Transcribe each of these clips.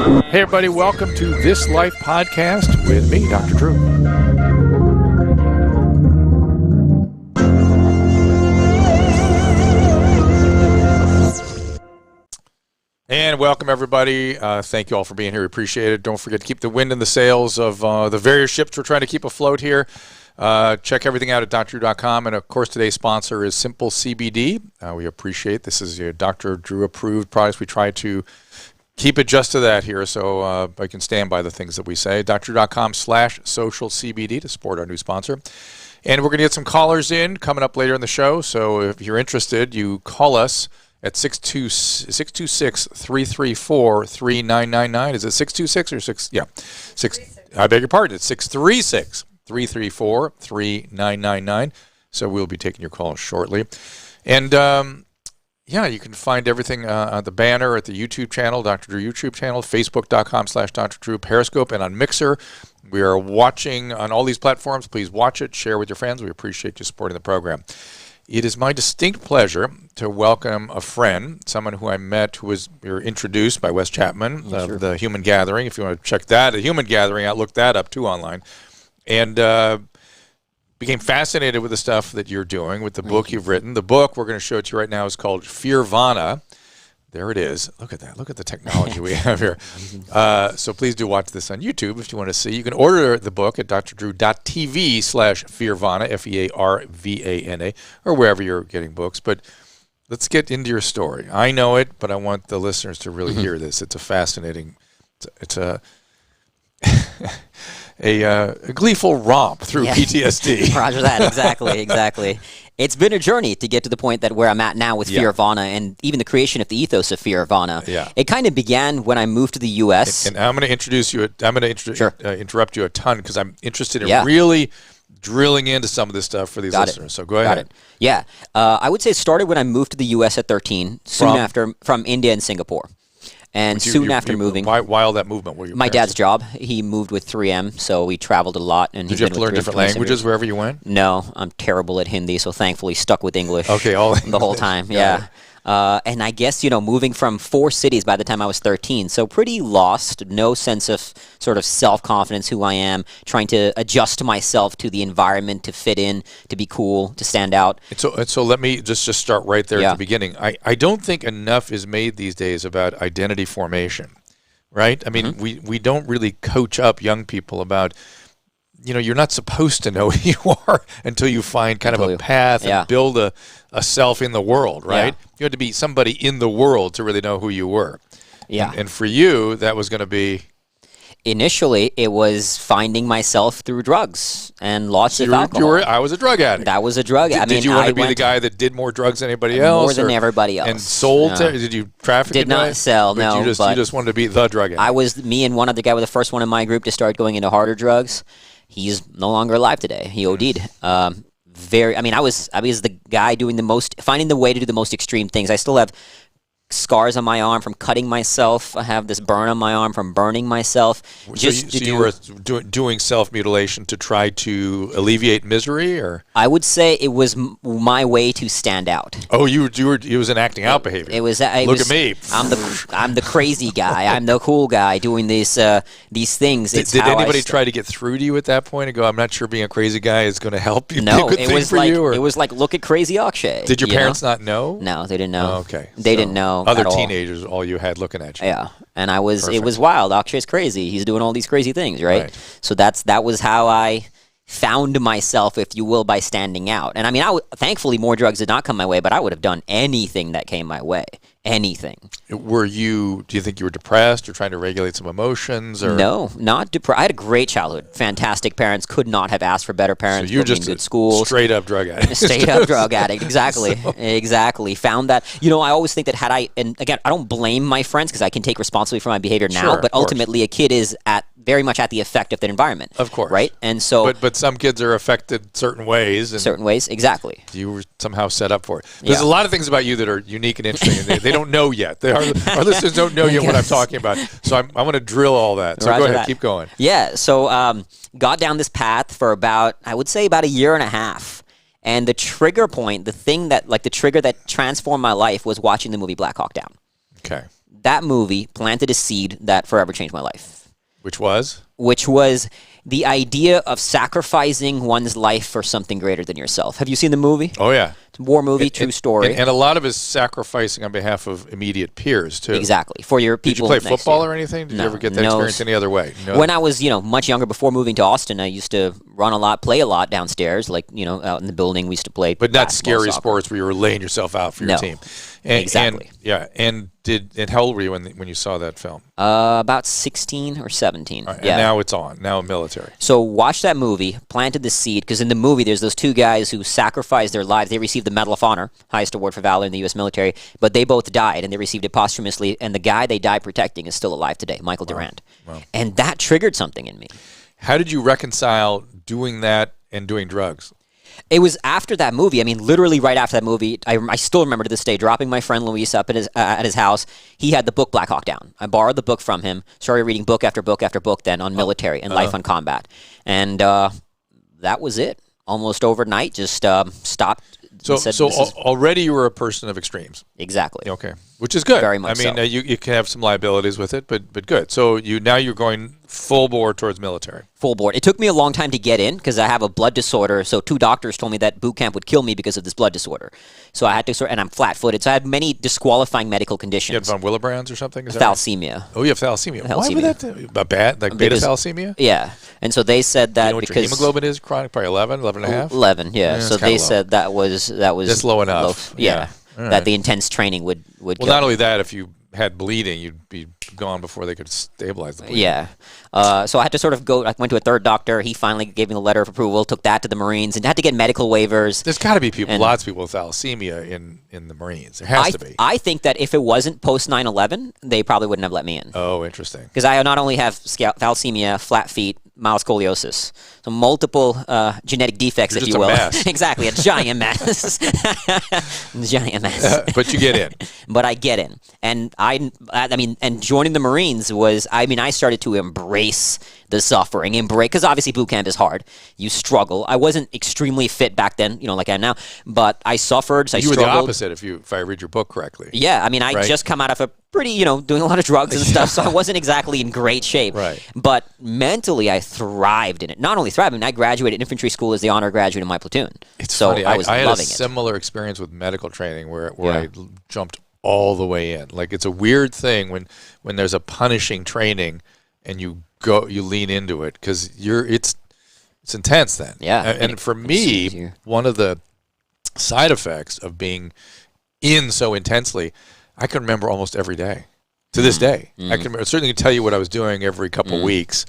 Hey, everybody, welcome to This Life Podcast with me, Dr. Drew. And welcome, everybody. Thank you all for being here. We appreciate it. Don't forget to keep the wind in the sails of the various ships we're trying to keep afloat here. Check everything out at drdrew.com. And, of course, today's sponsor is Simple CBD. We appreciate this is your Dr. Drew-approved products. We try to keep it just to that here, so I can stand by the things that we say. drdrew.com/socialcbd to support our new sponsor. And we're going to get some callers in coming up later in the show. So if you're interested, you call us at 626-334-3999. Is it 626 or 6? Yeah. 6. I beg your pardon. It's 636-334-3999. So we'll be taking your calls shortly. And yeah, you can find everything on the banner at the YouTube channel, Dr. Drew YouTube channel, Facebook.com/Dr. Drew, Periscope, and on Mixer. We are watching on all these platforms. Please watch it, share with your friends. We appreciate you supporting the program. It is my distinct pleasure to welcome a friend, someone who I met who was introduced by Wes Chapman of the Human Gathering. If you want to check that, the Human Gathering, I looked that up too online. And became fascinated with the stuff that you're doing, with the book you've written. The book we're going to show it to you right now is called Firvana. There it is. Look at that. Look at the technology we have here. So please do watch this on YouTube if you want to see. You can order the book at drdrew.tv/Firvana, Fearvana, or wherever you're getting books. But let's get into your story. I know it, but I want the listeners to really hear this. It's a fascinating, it's a gleeful romp through PTSD. Roger that. Exactly. It's been a journey to get to the point that where I'm at now with Firvana and even the creation of the ethos of Firvana. Yeah. It kind of began when I moved to the U.S. And I'm going to introduce you. I'm going to interrupt you a ton because I'm interested in really drilling into some of this stuff for these listeners. So go ahead. Yeah. I would say it started when I moved to the U.S. at 13, from India and Singapore. And soon after moving, why all that movement? My dad's job. He moved with 3M, so we traveled a lot. And did you have to learn different languages wherever you went? No, I'm terrible at Hindi, so thankfully stuck with English. Okay, the whole time. Yeah. And I guess, moving from 4 cities by the time I was 13, so pretty lost, no sense of sort of self-confidence, who I am, trying to adjust myself to the environment, to fit in, to be cool, to stand out. And so let me just start right there at the beginning. I don't think enough is made these days about identity formation, right? I mean, we don't really coach up young people about, you're not supposed to know who you are until you find kind of a path and build a self in the world, right? You had to be somebody in the world to really know who you were. Yeah. And for you, that was going to be... Initially, it was finding myself through drugs and lots of alcohol. I was a drug addict. That was a drug addict. Did you want to be the guy that did more drugs than anybody else? More than everybody else. And sold? Did you traffic? Did not sell, no. You just wanted to be the drug addict. Me and one other guy were the first one in my group to start going into harder drugs. He's no longer alive today. He OD'd. I was the guy finding the way to do the most extreme things. I still have scars on my arm from cutting myself. I have this burn on my arm from burning myself. You were doing self-mutilation to try to alleviate misery, or? I would say it was my way to stand out. Oh, it was an acting out behavior. Look at me. I'm the crazy guy. I'm the cool guy doing these things. Did anybody try to get through to you at that point and go, I'm not sure being a crazy guy is going to help you? No, it was like, look at crazy Akshay. Did your parents not know? No, they didn't know. Oh, okay. They didn't know. Other teenagers, all you had looking at you. Yeah, and it was wild. Akshay's crazy. He's doing all these crazy things, right? So that was how I found myself, if you will, by standing out. And I mean, thankfully more drugs did not come my way, but I would have done anything that came my way. Anything. Do you think you were depressed or trying to regulate some emotions? Or? No, not depressed. I had a great childhood. Fantastic parents. Could not have asked for better parents. So you're just good schools. Straight up drug addict. Straight up drug addict. Exactly. Exactly. Found that. I always think that and again, I don't blame my friends because I can take responsibility for my behavior now, but ultimately a kid is very much at the effect of their environment. Of course. Right? And so... But some kids are affected certain ways. Exactly. You were somehow set up for it. There's a lot of things about you that are unique and interesting, and they don't know yet. Our listeners don't know yet what I'm talking about. So I'm going to drill all that. So go ahead, keep going. Yeah, so got down this path for about a year and a half. And the trigger point, the trigger that transformed my life was watching the movie Black Hawk Down. Okay. that movie planted a seed that forever changed my life. Which was? Which was the idea of sacrificing one's life for something greater than yourself. Have you seen the movie? Oh, yeah. It's a war movie, true story. And a lot of it is sacrificing on behalf of immediate peers, too. Exactly. For your people. Did you play football or anything? Did you ever get that experience any other way? No. When I was, much younger, before moving to Austin, I used to run a lot, play a lot downstairs. Like, out in the building, we used to play But not scary soccer. sports where you were laying yourself out for your team. Exactly. And how old were you when you saw that film? About 16 or 17. Right, and now it's on. Now military. So watch that movie, planted the seed, because in the movie there's those two guys who sacrificed their lives. They received the Medal of Honor, highest award for valor in the U.S. military, but they both died, and they received it posthumously, and the guy they died protecting is still alive today, Michael Durant. Wow. And that triggered something in me. How did you reconcile doing that and doing drugs? It was after that movie. I mean, literally right after that movie. I still remember to this day dropping my friend Luis up at his house. He had the book Black Hawk Down. I borrowed the book from him. Started reading book after book after book then on military and life on combat, and that was it. Almost overnight, just stopped. So already you were a person of extremes. Exactly. Okay, which is good. Very much. I mean, you can have some liabilities with it, but good. So you're going full bore towards military. Full board. It took me a long time to get in because I have a blood disorder. So 2 doctors told me that boot camp would kill me because of this blood disorder. So I had to and I'm flat-footed. So I had many disqualifying medical conditions. You have von Willebrand's or something? Is thalassemia. Right? Oh, you have thalassemia. Why would that bad? Like beta thalassemia? Yeah. And so they said that you know what your hemoglobin is chronic, probably 11 and a half? 11, yeah. So they said that was that's low enough. Yeah. Right. That the intense training would Well, not only that, if you had bleeding, you'd be gone before they could stabilize the bleeding. Yeah. So I had to sort of go. I went to a third doctor. He finally gave me the letter of approval. Took that to the Marines and had to get medical waivers. There's got to be lots of people with thalassemia in the Marines. There has to be. I think that if it wasn't post 9/11, they probably wouldn't have let me in. Oh, interesting. Because I not only have thalassemia, flat feet, mild scoliosis, so multiple genetic defects, if you will. Mess. Exactly, a giant mess. Giant mess. But you get in. But I get in, and I mean, and joining the Marines was, I started to embrace the suffering, because obviously boot camp is hard. You struggle. I wasn't extremely fit back then, like I am now, but I suffered. So you were the opposite, if I read your book correctly. Yeah, I mean, I just come out of a pretty, doing a lot of drugs and stuff, so I wasn't exactly in great shape. Right. But mentally, I thrived in it. Not only thrived, I graduated infantry school as the honor graduate in my platoon. It's so funny. I was loving it. I had a similar experience with medical training where I jumped all the way in. Like, it's a weird thing when there's a punishing training and you lean into it because it's intense then. Yeah. And for me, one of the side effects of being in so intensely, I can remember almost every day to this day. I can certainly tell you what I was doing every couple weeks.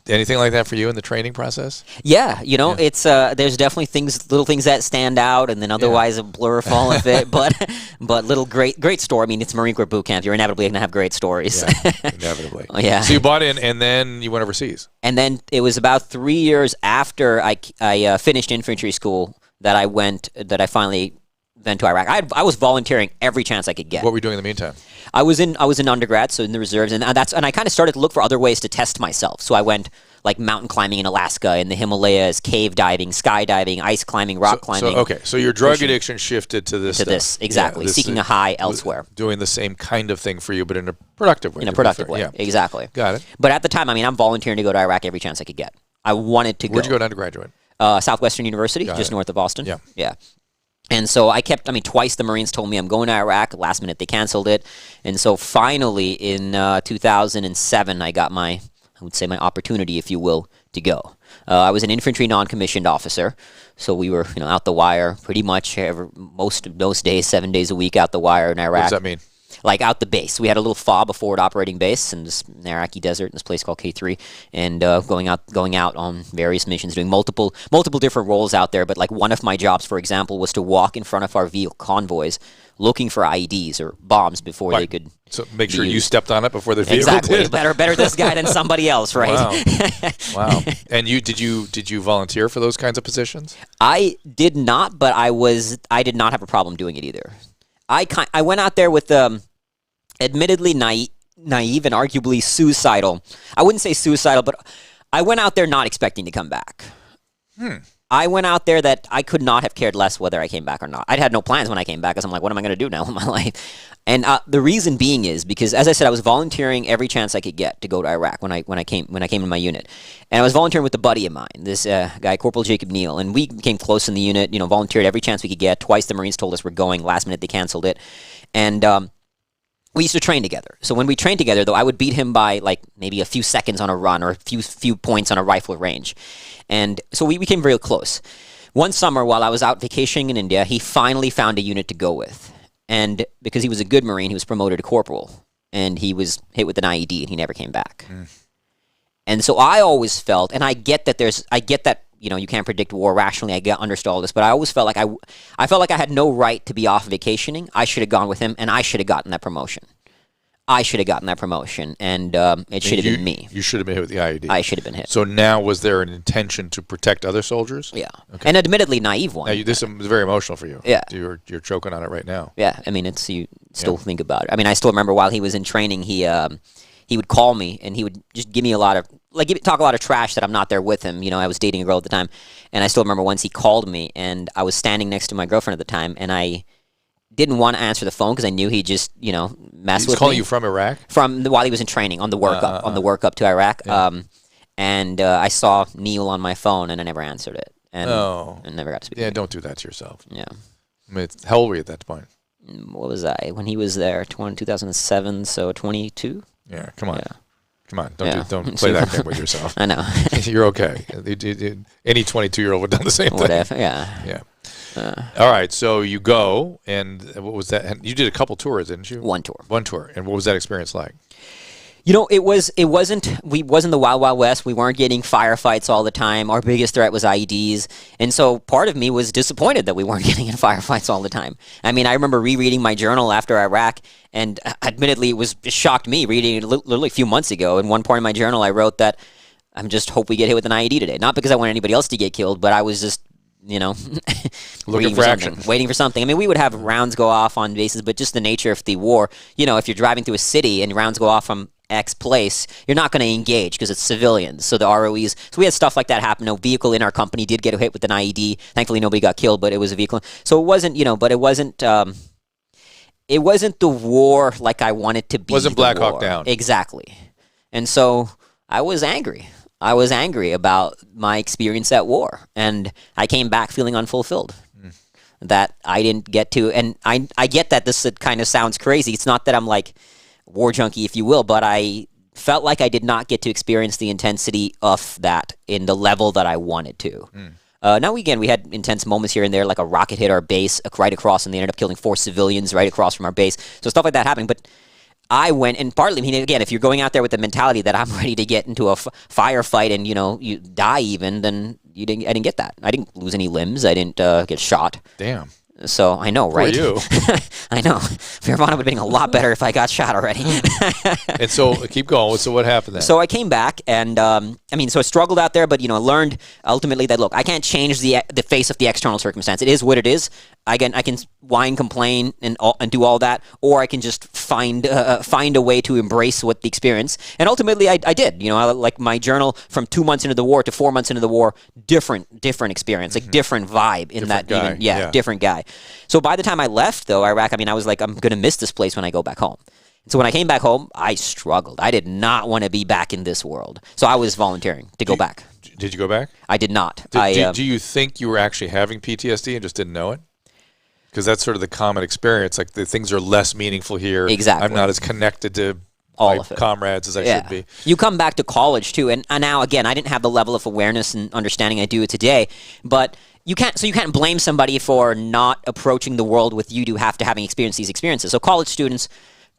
Anything like that for you in the training process? Yeah, it's there's definitely little things that stand out, and then otherwise a blur of all of it. But little great story. I mean, it's Marine Corps boot camp. You're inevitably going to have great stories. Yeah, inevitably. Yeah. So you bought in, and then you went overseas. And then it was about 3 years after I finished infantry school that I finally went to Iraq. I was volunteering every chance I could get. What were you doing in the meantime? I was in undergrad, so in the reserves, and I kind of started to look for other ways to test myself. So I went like mountain climbing in Alaska, in the Himalayas, cave diving, skydiving, ice climbing, rock climbing. So your drug addiction shifted to this. Exactly. Seeking a high elsewhere. Doing the same kind of thing for you, but in a productive way. In a productive way. Yeah. Exactly. Got it. But at the time, I'm volunteering to go to Iraq every chance I could get. I wanted to go. Where'd you go to undergraduate? Southwestern University, just north of Boston. Yeah. Yeah. And so twice the Marines told me I'm going to Iraq. Last minute, they canceled it. And so finally, in 2007, I got my opportunity, if you will, to go. I was an infantry non-commissioned officer. So we were, out the wire pretty much most of those days, 7 days a week out the wire in Iraq. What does that mean? Like out the base. We had a little FOB, a forward operating base, in the Iraqi desert, in this place called K3, and going out on various missions, doing multiple different roles out there. But like one of my jobs, for example, was to walk in front of our vehicle convoys, looking for IEDs or bombs before they could. So make sure you stepped on it before the vehicle did. Exactly. Better this guy than somebody else, right? Wow. And did you volunteer for those kinds of positions? I did not, but I did not have a problem doing it either. I went out there with admittedly naive and arguably suicidal. I wouldn't say suicidal, but I went out there not expecting to come back. I went out there that I could not have cared less whether I came back or not. I'd had no plans when I came back because I'm like, what am I going to do now with my life? And the reason being is because, as I said, I was volunteering every chance I could get to go to Iraq when I came to my unit, and I was volunteering with a buddy of mine, this guy Corporal Jacob Neal, and we became close in the unit. Volunteered every chance we could get. Twice the Marines told us we're going. Last minute they canceled it, and we used to train together. So when we trained together, though, I would beat him by like maybe a few seconds on a run or a few points on a rifle range, and so we became very close. One summer, while I was out vacationing in India, he finally found a unit to go with. And because he was a good Marine, he was promoted to corporal. And he was hit with an IED, and he never came back. And so I always felt, and I get that you can't predict war rationally. I understood all this, but I always felt like I felt like I had no right to be off vacationing. I should have gone with him, and I should have gotten that promotion. And it should have been me. You should have been hit with the IED. I should have been hit. So now, was there an intention to protect other soldiers? Yeah. Okay. An admittedly naive one. Now, this is very emotional for you. Yeah. You're choking on it right now. Yeah. I mean, you still think about it. I mean, I still remember while he was in training, he would call me and he would just give me talk a lot of trash that I'm not there with him. I was dating a girl at the time, and I still remember once he called me, and I was standing next to my girlfriend at the time, and I didn't want to answer the phone because I knew he'd just, mess with me. He was calling you from Iraq? While he was in training on the work up to Iraq. Yeah. And I saw Neil on my phone, and I never answered it. And never got to speak to him. Don't do that to yourself. Yeah. I mean, how old were you at that point? What was I? When he was there, 2007, so 22? Yeah, come on. Yeah. Come on, don't play that game with yourself. I know. You're okay. Any 22-year-old would have done the same thing. Whatever, yeah. Yeah. All right, so you go, and what was that? You did a couple tours, didn't you? One tour. And what was that experience like? It wasn't the Wild Wild West. We weren't getting firefights all the time. Our biggest threat was IEDs. And so part of me was disappointed that we weren't getting in firefights all the time. I mean, I remember rereading my journal after Iraq, and admittedly, it shocked me reading it literally a few months ago. In one part of my journal, I wrote that I just hope we get hit with an IED today. Not because I want anybody else to get killed, but I was just looking for action, waiting for something. I mean, we would have rounds go off on bases, but just the nature of the war, if you're driving through a city and rounds go off from X place, you're not going to engage because it's civilians. So the ROEs, so we had stuff like that happen. A vehicle in our company did get hit with an IED. Thankfully, nobody got killed, but it was a vehicle. So it wasn't, but it wasn't the war like I wanted to be. Wasn't Black Hawk Down. Exactly. And so I was angry. I was angry about my experience at war, and I came back feeling unfulfilled. That I didn't get to, and I get that this kind of sounds crazy. It's not that I'm like war junkie, if you will, but I felt like I did not get to experience the intensity of that in the level that I wanted to. Now, again, we had intense moments here and there, like a rocket hit our base right across, and they ended up killing 4 civilians right across from our base. So stuff like that happening, but I went, and partly, again, if you're going out there with the mentality that I'm ready to get into a firefight and, you die even, then I didn't get that. I didn't lose any limbs. I didn't get shot. Damn. So I know, right? Poor you. I know. Firvana would have been a lot better if I got shot already. And so keep going. So what happened then? So I came back, and so I struggled out there, but learned ultimately that look, I can't change the face of the external circumstance. It is what it is. I can whine, complain, and do all that, or I can just find a way to embrace what the experience. And ultimately, I did. Like my journal from 2 months into the war to 4 months into the war, different experience, like different vibe in different that. Guy. Different guy. So by the time I left, though, Iraq, I was like, I'm going to miss this place when I go back home. And so when I came back home, I struggled. I did not want to be back in this world. So I was volunteering to go back. Did you go back? I did not. Do you think you were actually having PTSD and just didn't know it? Because that's sort of the common experience. Like, the things are less meaningful here. Exactly. I'm not as connected to all my of it. Comrades as I should be. You come back to college, too. And now, again, I didn't have the level of awareness and understanding I do today. But you can't blame somebody for not approaching the world with you having experienced these experiences. So college students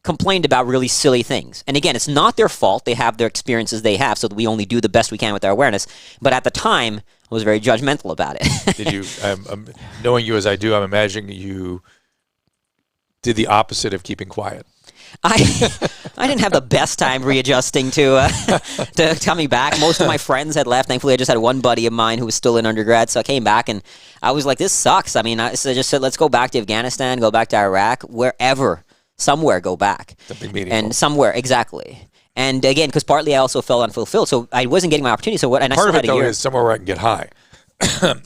complained about really silly things. And again, it's not their fault. They have their experiences they have, so that we only do the best we can with our awareness. But at the time, I was very judgmental about it. Did you, knowing you as I do, I'm imagining you did the opposite of keeping quiet. I didn't have the best time readjusting to coming back. Most of my friends had left. Thankfully, I just had one buddy of mine who was still in undergrad, so I came back, and I was like, this sucks. I just said, let's go back to Afghanistan, go back to Iraq, wherever, somewhere go back. Something meaningful. And somewhere, exactly. And again, because partly I also felt unfulfilled, so I wasn't getting my opportunity. So part of it, though, is somewhere where I can get high.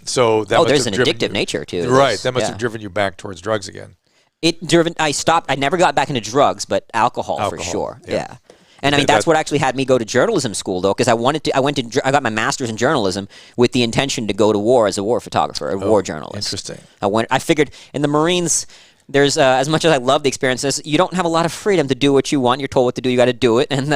So that there's an addictive nature, too. Right. That must have driven you back towards drugs again. I stopped. I never got back into drugs, but alcohol for sure. Yeah. And I mean, that's what actually had me go to journalism school, though, because I got my master's in journalism with the intention to go to war as a war photographer, a war journalist. Interesting. I figured in the Marines, there's as much as I love the experiences, you don't have a lot of freedom to do what you want. You're told what to do. You got to do it. And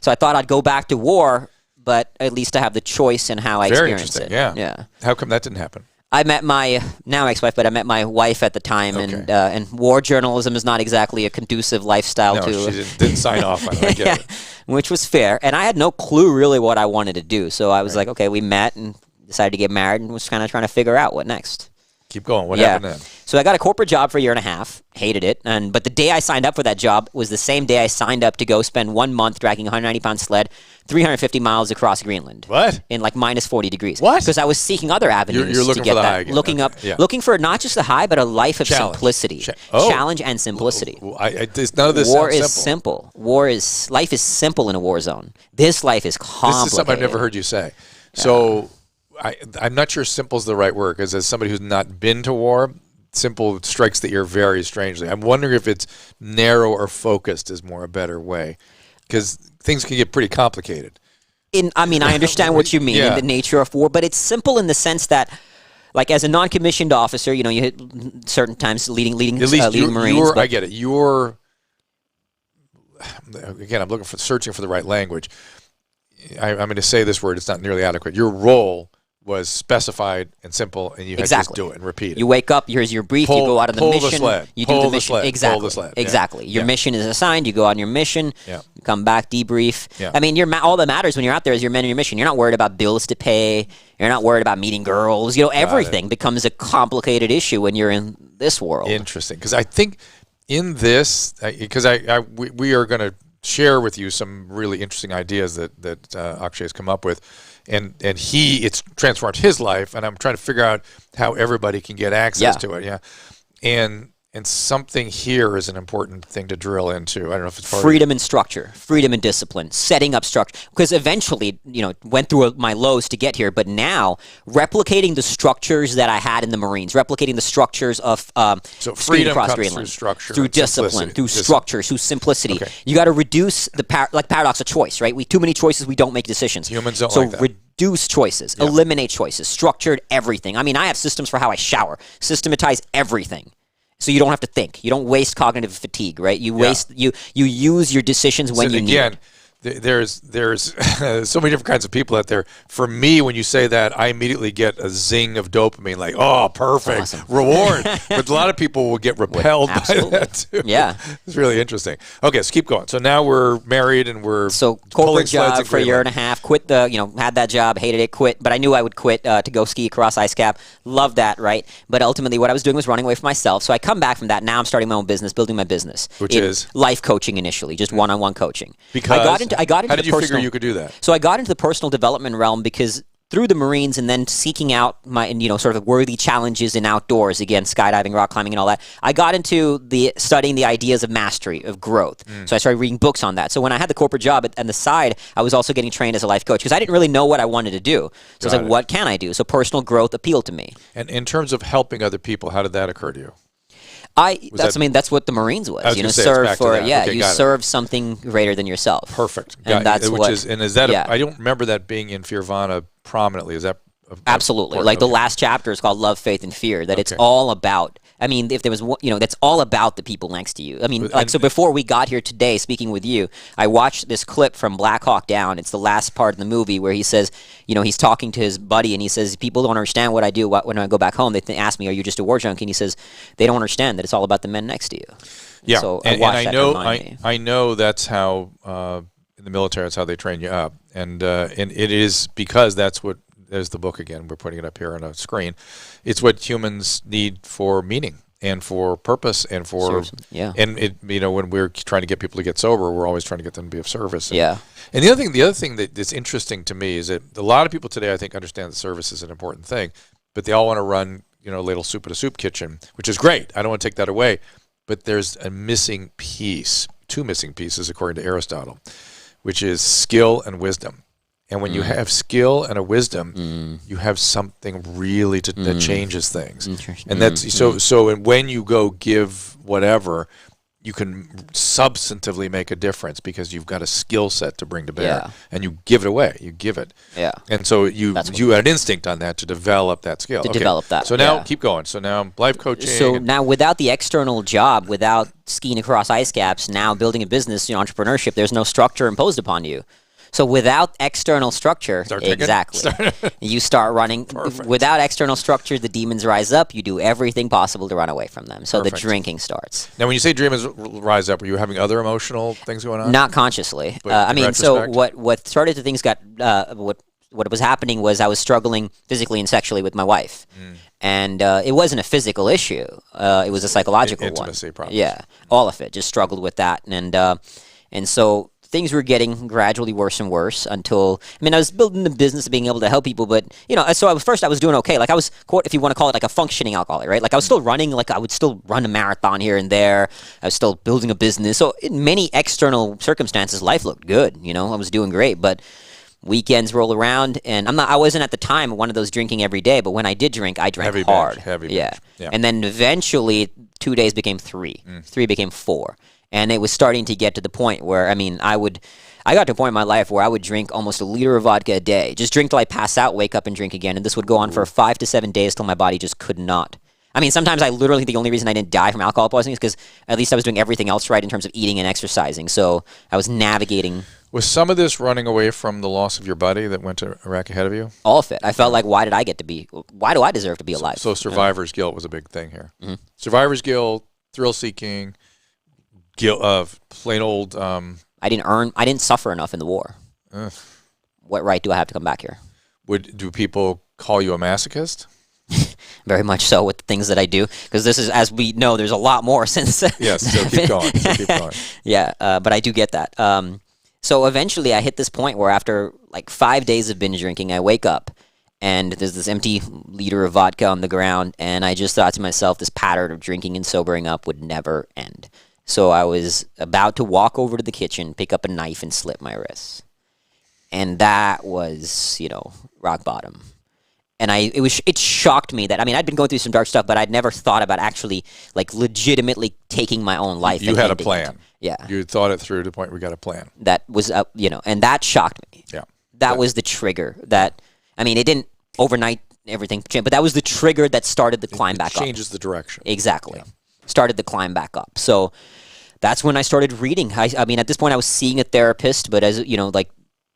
so I thought I'd go back to war, but at least I have the choice in how I experience it. Yeah. How come that didn't happen? I met my now ex-wife, but I met my wife at the time, and war journalism is not exactly a conducive lifestyle no, to. She didn't sign off on it. I get it. Which was fair, and I had no clue really what I wanted to do. So I was like, okay, we met and decided to get married, and was kind of trying to figure out what next. Keep going. What happened then? So I got a corporate job for a year and a half. Hated it, but the day I signed up for that job was the same day I signed up to go spend 1 month dragging a 190-pound sled 350 miles across Greenland. What? In like minus 40 degrees. What? Because I was seeking other avenues You're looking to get for the that. high again. Looking for not just the high, but a life of simplicity. Challenge and simplicity. None of this War sounds is simple. Life is simple in a war zone. This life is complicated. This is something I've never heard you say. So I'm not sure simple is the right word, because as somebody who's not been to war, simple strikes the ear very strangely. I'm wondering if it's narrow or focused is more a better way, because things can get pretty complicated. I understand what you mean in the nature of war, but it's simple in the sense that, like, as a non-commissioned officer, you hit certain times leading Marines. I get it. Again, I'm searching for the right language. I'm going to say this word. It's not nearly adequate. Your role was specified and simple, and you had to just do it and repeat it. You wake up, here's your brief, you go out on the mission. The sled. You do the mission. Exactly. Pull the sled. Exactly. Your mission is assigned, you go on your mission, you come back, debrief. Yeah. I mean, all that matters when you're out there is your men and your mission. You're not worried about bills to pay. You're not worried about meeting girls. Everything becomes a complicated issue when you're in this world. Interesting. Because I think in this, because we are going to share with you some really interesting ideas that Akshay has come up with. And it's transformed his life, and I'm trying to figure out how everybody can get access to it. Yeah, and something here is an important thing to drill into. I don't know if it's freedom and structure, freedom and discipline, setting up structure. Because eventually, went through my lows to get here, but now replicating the structures that I had in the Marines, replicating the structures of so freedom across comes Greenland, through structure, through discipline, through structure, through simplicity. Okay. You got to reduce the paradox of choice, right? Too many choices, we don't make decisions. Humans don't like that. Reduce choices, eliminate choices, structured everything. I mean, I have systems for how I shower, systematize everything. So you don't have to think. You don't waste cognitive fatigue, right? You use your decisions when you need it. There's so many different kinds of people out there. For me, when you say that, I immediately get a zing of dopamine, like, oh, perfect, awesome. Reward. But a lot of people will get repelled by that too. Yeah. It's really interesting. Okay, so keep going. So now we're married and we're corporate job for a year and a half. Quit had that job, hated it, quit. But I knew I would quit to go ski across ice cap. Loved that, right? But ultimately, what I was doing was running away from myself. So I come back from that. Now I'm starting my own business, building my business, which is life coaching initially, just one-on-one coaching. Because I got into how did you figure you could do that? So I got into the personal development realm because through the Marines and then seeking out my sort of worthy challenges in outdoors, again, skydiving, rock climbing, and all that, I got into studying the ideas of mastery, of growth. So I started reading books on that. So when I had the corporate job on the side, I was also getting trained as a life coach because I didn't really know what I wanted to do. So I was like, what can I do? So personal growth appealed to me. And in terms of helping other people, how did that occur to you? That's what the Marines was. Serve something greater than yourself. Perfect. And I don't remember that being in Firvana prominently. Is that absolutely? Like the last chapter is called Love, Faith, and Fear. That it's all about. I mean, if there was, that's all about the people next to you. I mean, so before we got here today, speaking with you, I watched this clip from Black Hawk Down. It's the last part of the movie where he says, he's talking to his buddy and he says, people don't understand what I do when I go back home. They ask me, are you just a war junkie? And he says, they don't understand that it's all about the men next to you. Yeah. So I know that's how, in the military, that's how they train you up. And it is because that's what, there's the book again. We're putting it up here on a screen. It's what humans need for meaning and for purpose and for and it when we're trying to get people to get sober, we're always trying to get them to be of service. And the other thing that's interesting to me is that a lot of people today I think understand that service is an important thing, but they all want to run ladle soup at a soup kitchen, which is great. I don't want to take that away, but there's a missing piece, two missing pieces according to Aristotle, which is skill and wisdom. And when you have skill and a wisdom, you have something really that changes things. And that's so when you go give whatever, you can substantively make a difference because you've got a skill set to bring to bear, and you give it away. You give it, and so you had an instinct on that to develop that skill. Develop that. So now keep going. So now life coaching. So now without the external job, without skiing across ice caps, now building a business, entrepreneurship, there's no structure imposed upon you. So without external structure, you start running. Perfect. Without external structure, the demons rise up. You do everything possible to run away from them. So the drinking starts. Now, when you say demons rise up, were you having other emotional things going on? Not consciously. So what started to things got what was happening was I was struggling physically and sexually with my wife, and it wasn't a physical issue. It was a psychological intimacy problem. Yeah, all of it. Just struggled with that, and so. Things were getting gradually worse and worse until, I was building the business of being able to help people, but, so I was doing okay. Like I was, if you want to call it like a functioning alcoholic, right? Like I was still running, like I would still run a marathon here and there. I was still building a business. So in many external circumstances, life looked good. I was doing great, but weekends roll around and I wasn't at the time one of those drinking every day, but when I did drink, I drank hard. Heavy binge. And then eventually 2 days became 3, 3 became 4. And it was starting to get to the point where, I got to a point in my life where I would drink almost a liter of vodka a day. Just drink till I pass out, wake up and drink again. And this would go on for 5 to 7 days till my body just could not. Sometimes I literally, the only reason I didn't die from alcohol poisoning is because at least I was doing everything else right in terms of eating and exercising. So I was navigating. Was some of this running away from the loss of your buddy that went to Iraq ahead of you? All of it. I felt like, why do I deserve to be alive? So survivor's guilt was a big thing here. Survivor's guilt, thrill-seeking, guilt of plain old. I didn't suffer enough in the war. What right do I have to come back here? Do people call you a masochist? Very much so with the things that I do, because this is, as we know, there's a lot more since. Yes, so keep going. Yeah, but I do get that. So eventually, I hit this point where after like 5 days of binge drinking, I wake up and there's this empty liter of vodka on the ground, and I just thought to myself, this pattern of drinking and sobering up would never end. So I was about to walk over to the kitchen, pick up a knife, and slit my wrists. And that was, rock bottom. And it shocked me that, I'd been going through some dark stuff, but I'd never thought about actually, like, legitimately taking my own life. You had a plan. Yeah. You thought it through to the point where we got a plan. That was, and that shocked me. Yeah. That was the trigger that, it didn't overnight everything change, but that was the trigger that started the climb back up. It changes the direction. Exactly. Yeah. Started the climb back up. So that's when I started reading. At this point I was seeing a therapist, but as it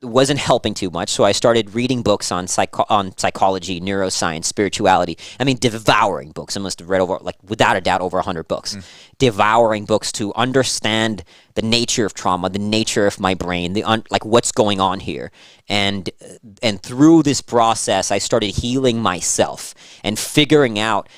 wasn't helping too much. So I started reading books on psychology, neuroscience, spirituality. Devouring books. I must have read over, without a doubt, over 100 books. Devouring books to understand the nature of trauma, the nature of my brain, what's going on here. And through this process, I started healing myself and figuring out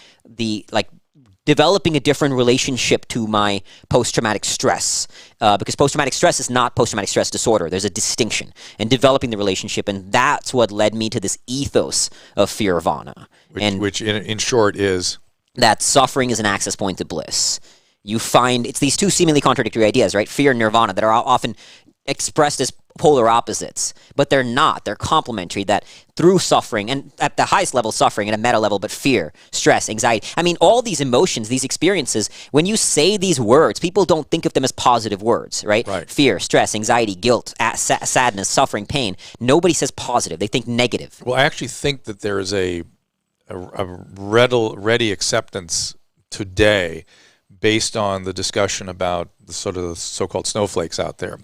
developing a different relationship to my post-traumatic stress, because post-traumatic stress is not post-traumatic stress disorder. There's a distinction, and developing the relationship, and that's what led me to this ethos of Firvana. Which in short is? That suffering is an access point to bliss. You find, it's these two seemingly contradictory ideas, right? Fear and nirvana that are often expressed as polar opposites, but they're not. They're complementary, that through suffering, and at the highest level suffering, at a meta level, but fear, stress, anxiety. All these emotions, these experiences, when you say these words, people don't think of them as positive words, right? Fear, stress, anxiety, guilt, sadness, suffering, pain. Nobody says positive. They think negative. Well, I actually think that there is a ready acceptance today based on the discussion about the sort of so-called snowflakes out there,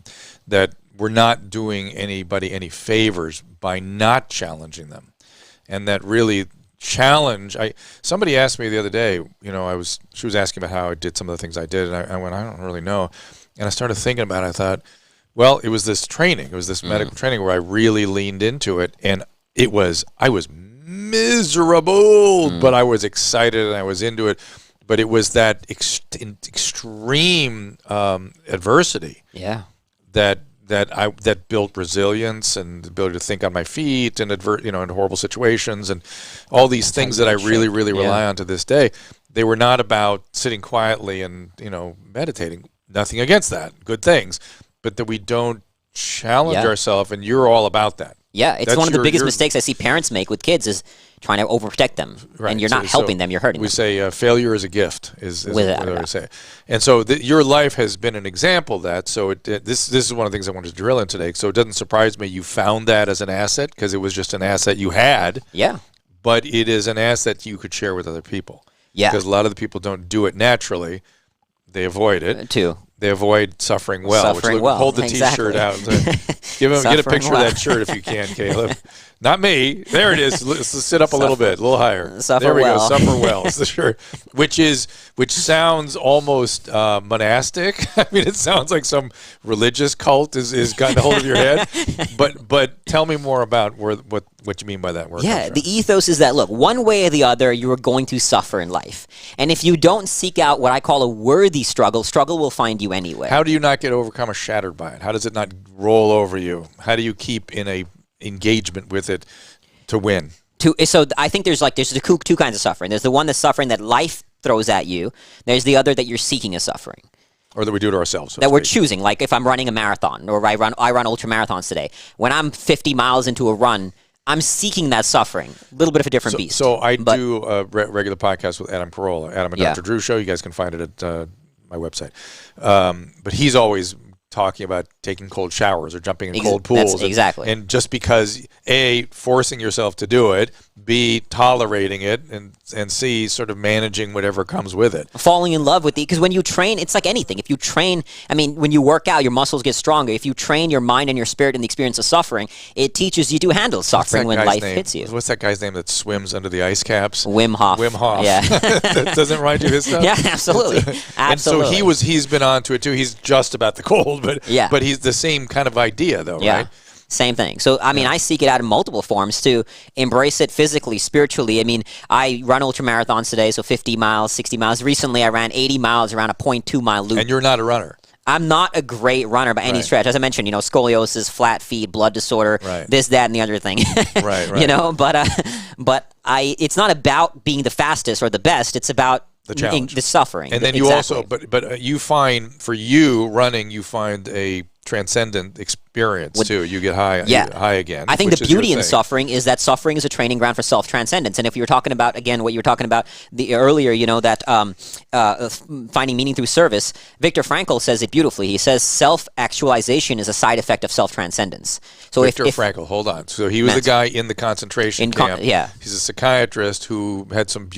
that we're not doing anybody any favors by not challenging them. And that really somebody asked me the other day, she was asking about how I did some of the things I did, and I went, I don't really know. And I started thinking about it. I thought, well, it was this training. It was this medical training where I really leaned into it, and I was miserable, but I was excited and I was into it. But it was that extreme adversity, that built resilience and the ability to think on my feet and in horrible situations and all these things that I really rely on to this day. They were not about sitting quietly and meditating. Nothing against that, good things, but that we don't challenge ourselves. And you're all about that. Yeah, it's That's one of the biggest your- mistakes I see parents make with kids is trying to overprotect them, Right. and you're not helping them; you're hurting We them. say failure is a gift, is Without what a I doubt. say. And so your life has been an example of that. So this is one of the things I wanted to drill in today. So it doesn't surprise me you found that as an asset, because it was just an asset you had, Yeah, but it is an asset you could share with other people. yeah. Because a lot of the people don't do it naturally. They avoid it. Too. They avoid suffering well. Suffering well, Hold the exactly. T-shirt out. Get a Suffering picture well. of that shirt if you can, Caleb. Not me. There it is. Let's sit up a little bit, a little higher. Suffer there we well. go. Suffer well is the shirt, which sounds almost monastic. I mean, it sounds like some religious cult is gotten a hold of your head. But tell me more about what you mean by that word. Yeah, the ethos is that, look, one way or the other, you are going to suffer in life. And if you don't seek out what I call a worthy struggle, struggle will find you anyway. How do you not get overcome or shattered by it? How does it not roll over you? How do you keep in a engagement with it to win? So I think there's two kinds of suffering. There's the one that's suffering that life throws at you. There's the other that you're seeking a suffering. Or that we do to ourselves. So That to we're speak. choosing. Like if I'm running a marathon, or I run ultra marathons today. When I'm 50 miles into a run, I'm seeking that suffering. A little bit of a different beast. So I But- do a regular podcast with Adam Carolla, Adam and Yeah. Dr. Drew Show. You guys can find it at my website. But he's always talking about taking cold showers or jumping in cold pools. That's exactly. And just because, A, forcing yourself to do it, B, tolerating it, and C, sort of managing whatever comes with it. Falling in love with because when you train, it's like anything. If you train, I mean, when you work out, your muscles get stronger. If you train your mind and your spirit in the experience of suffering, it teaches you to handle What's suffering that when guy's life name? hits you. What's that guy's name that swims under the ice caps? Wim Hof. Wim Hof. Yeah. That doesn't remind you of his stuff? Yeah, absolutely. And so Absolutely. he's been on to it too. He's just about the cold, but he's the same kind of idea though, Yeah. right? Same thing. So, I mean, I seek it out in multiple forms to embrace it physically, spiritually. I mean, I run ultra marathons today, so 50 miles, 60 miles. Recently, I ran 80 miles around a 0.2 mile loop. And you're not a runner. I'm not a great runner by any Right. stretch. As I mentioned, scoliosis, flat feet, blood disorder, Right. this, that, and the other thing. Right. But it's not about being the fastest or the best. It's about The challenge. the suffering. And then you also, but you find, for you running, you find a transcendent experience too. You get high, high again. I think which the is your beauty in thing. suffering is that suffering is a training ground for self-transcendence. And if you were talking about, again, what you were talking about earlier, that finding meaning through service, Viktor Frankl says it beautifully. He says self-actualization is a side effect of self-transcendence. So Viktor if Frankl, hold on. So he was the guy in the concentration camp. He's a psychiatrist who had some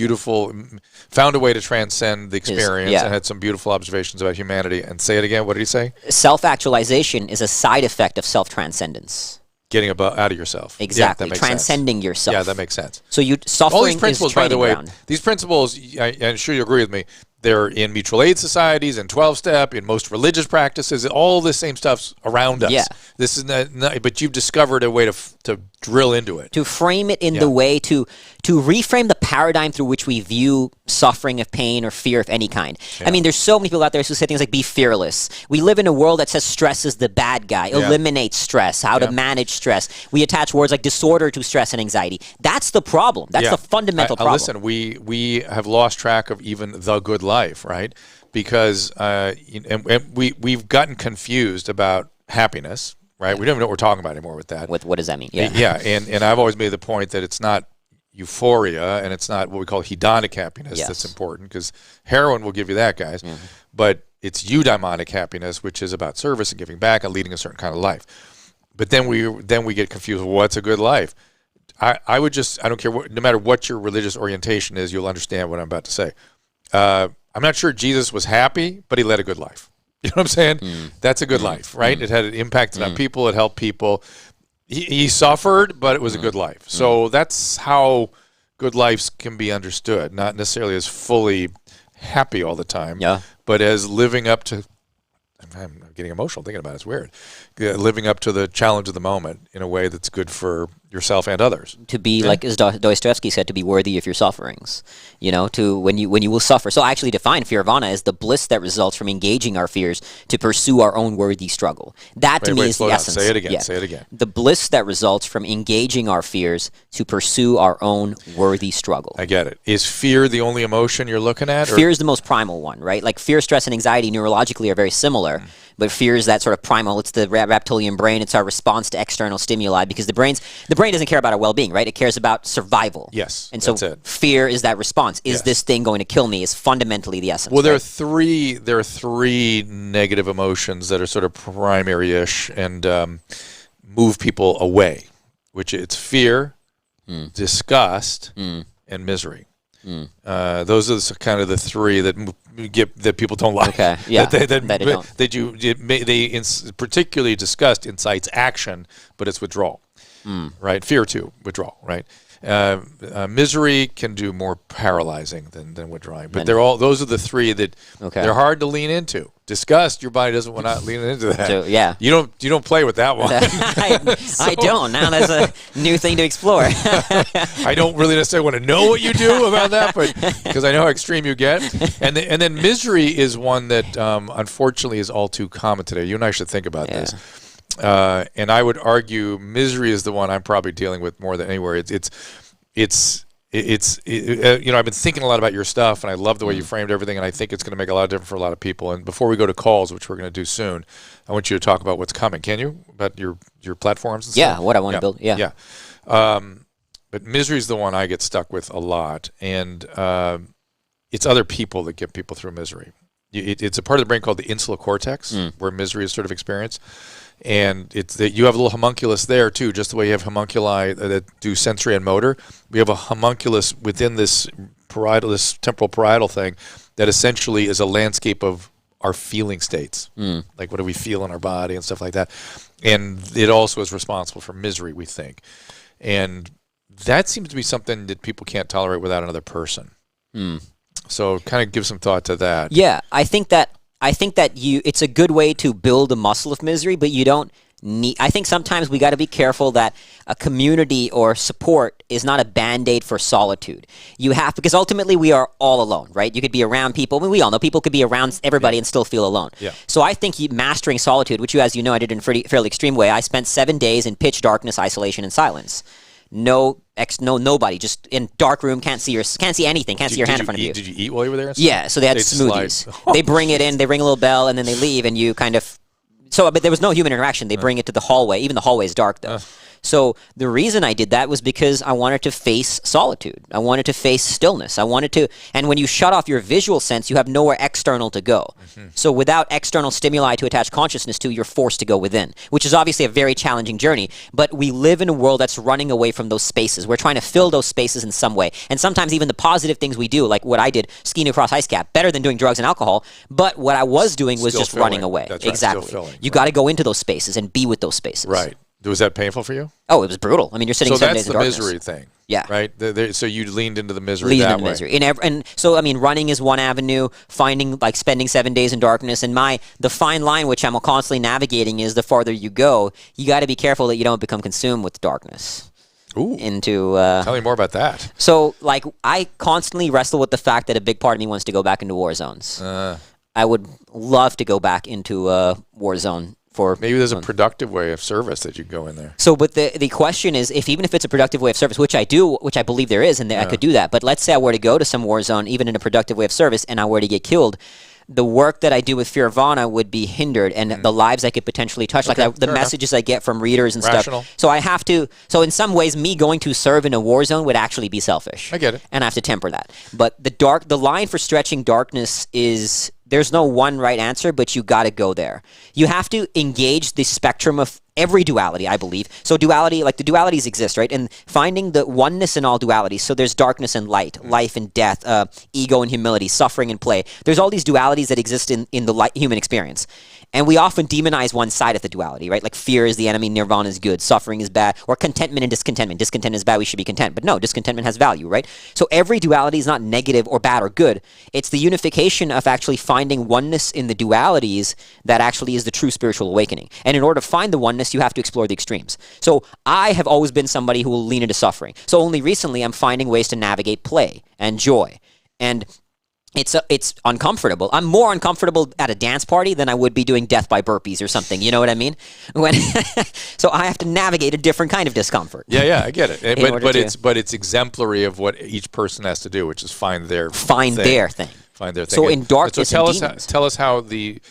found a way to transcend the experience and had some beautiful observations about humanity. And say it again. What did he say? Self-actualization is a side effect of self-transcendence. Getting out of yourself. Exactly. Yeah, that makes Transcending sense. yourself. Yeah, that makes sense. So suffering All these principles, is by the way, ground. these principles, I'm sure you agree with me, they're in mutual aid societies, in 12-step, in most religious practices. All the same stuff's around us. Yeah. This is not, but you've discovered a way to drill into it. To frame it in the way to reframe the paradigm through which we view suffering of pain or fear of any kind. I mean, there's so many people out there who say things like be fearless. We live in a world that says stress is the bad guy. Eliminate stress, how to manage stress. We attach words like disorder to stress and anxiety. That's the problem. That's the fundamental problem. Listen, we have lost track of even the good life, right? Because we've gotten confused about happiness, right? We don't even know what we're talking about anymore with that. What does that mean? Yeah, and I've always made the point that it's not euphoria and it's not what we call hedonic happiness that's important, because heroin will give you that, guys. But it's eudaimonic happiness, which is about service and giving back and leading a certain kind of life. But then we get confused. What's a good life? I don't care no matter what your religious orientation is, you'll understand what I'm about to say. I'm not sure Jesus was happy, but he led a good life. You know what I'm saying? That's a good life, right? It had an impact on people. It helped people. He suffered, but it was a good life. So that's how good lives can be understood, not necessarily as fully happy all the time, but as living up to, I'm getting emotional thinking about it. It's weird. Living up to the challenge of the moment in a way that's good for yourself and others. To be, like as Dostoevsky said, to be worthy of your sufferings. To when you will suffer. So I actually define Firvana as the bliss that results from engaging our fears to pursue our own worthy struggle. That to me is the essence. Say it again. Say it again. The bliss that results from engaging our fears to pursue our own worthy struggle. I get it. Is fear the only emotion you're looking at? Fear is the most primal one, right? Like fear, stress, and anxiety neurologically are very similar. similar. But fear is that sort of primal. It's the reptilian brain. It's our response to external stimuli because the brain doesn't care about our well-being, right? It cares about survival. Yes, and so fear is that response. Is this thing going to kill me? Is fundamentally the essence. Well, there are three negative emotions that are sort of primary-ish and move people away, which it's fear, disgust, and misery. Those are kind of the three that people don't like. Okay, yeah, particularly disgust incites action, but it's withdrawal, right? Fear too, withdrawal, right? Misery can do more paralyzing than withdrawing, but those are the three that they're hard to lean into. Disgust, your body doesn't want to lean into that. So, yeah, you don't play with that one. I don't. Now there's a new thing to explore. I don't really necessarily want to know what you do about that, but because I know how extreme you get. And then misery is one that unfortunately is all too common today. You and I should think about this. And I would argue misery is the one I'm probably dealing with more than anywhere. It's I've been thinking a lot about your stuff, and I love the way you framed everything, and I think it's going to make a lot of difference for a lot of people. And before we go to calls, which we're going to do soon, I want you to talk about what's coming. Can you? About your platforms and stuff? What I want to build. Yeah. But misery is the one I get stuck with a lot, and it's other people that get people through misery. It's a part of the brain called the insular cortex, where misery is sort of experienced. And it's that you have a little homunculus there too, just the way you have homunculi that do sensory and motor. We have a homunculus within this temporal parietal thing that essentially is a landscape of our feeling states. Like what do we feel in our body and stuff like that. And it also is responsible for misery, we think. And that seems to be something that people can't tolerate without another person. So kind of give some thought to that. Yeah, I think that it's a good way to build a muscle of misery, but you don't need. I think sometimes we got to be careful that a community or support is not a band-aid for solitude. Because ultimately we are all alone, right? You could be around people. I mean, we all know people could be around everybody and still feel alone. Yeah. So I think mastering solitude, which as you know, I did in a fairly extreme way. I spent 7 days in pitch darkness, isolation, and silence. Nobody, just in dark room, can't see anything, can't see your hand in front of you. Did you eat while you were there? Yeah, so they had smoothies. They bring it in, they ring a little bell, and then they leave, and you kind of... but there was no human interaction. They bring it to the hallway. Even the hallway is dark, though. So the reason I did that was because I wanted to face solitude. I wanted to face stillness. And when you shut off your visual sense, you have nowhere external to go. So without external stimuli to attach consciousness to, you're forced to go within, which is obviously a very challenging journey. But we live in a world that's running away from those spaces. We're trying to fill those spaces in some way. And sometimes even the positive things we do, like what I did, skiing across ice cap, better than doing drugs and alcohol. But what I was doing was just running away. That's right. Exactly. You got to go into those spaces and be with those spaces. Right. Was that painful for you? Oh, it was brutal. I mean, you're sitting 7 days in darkness. So that's the misery thing. Yeah. Right? So you leaned into the misery that way. Misery. And so, I mean, running is one avenue, spending 7 days in darkness. And the fine line, which I'm constantly navigating, is the farther you go, you got to be careful that you don't become consumed with darkness. Ooh. Tell me more about that. So, I constantly wrestle with the fact that a big part of me wants to go back into war zones. I would love to go back into a war zone. Maybe there's a productive way of service that you go in there. So, but the question is, even if it's a productive way of service, which I believe there is, and I could do that. But let's say I were to go to some war zone, even in a productive way of service, and I were to get killed, the work that I do with Firvana would be hindered, and the lives I could potentially touch, the messages I get from readers and stuff. So I have to. So in some ways, me going to serve in a war zone would actually be selfish. I get it, and I have to temper that. But the line for stretching darkness is. There's no one right answer, but you got to go there. You have to engage the spectrum of every duality, I believe. So duality, the dualities exist, right? And finding the oneness in all dualities. So there's darkness and light, life and death, ego and humility, suffering and play. There's all these dualities that exist in the human experience. And we often demonize one side of the duality, right? Like fear is the enemy, nirvana is good, suffering is bad, or contentment and discontentment. Discontentment is bad, we should be content. But no, discontentment has value, right? So every duality is not negative or bad or good. It's the unification of actually finding oneness in the dualities that actually is the true spiritual awakening. And in order to find the oneness, you have to explore the extremes. So I have always been somebody who will lean into suffering. So only recently I'm finding ways to navigate play and joy. And it's uncomfortable. I'm more uncomfortable at a dance party than I would be doing death by burpees or something. You know what I mean? So I have to navigate a different kind of discomfort. Yeah, I get it. But it's exemplary of what each person has to do, which is find their thing. Find their thing. So in darkness, tell us how the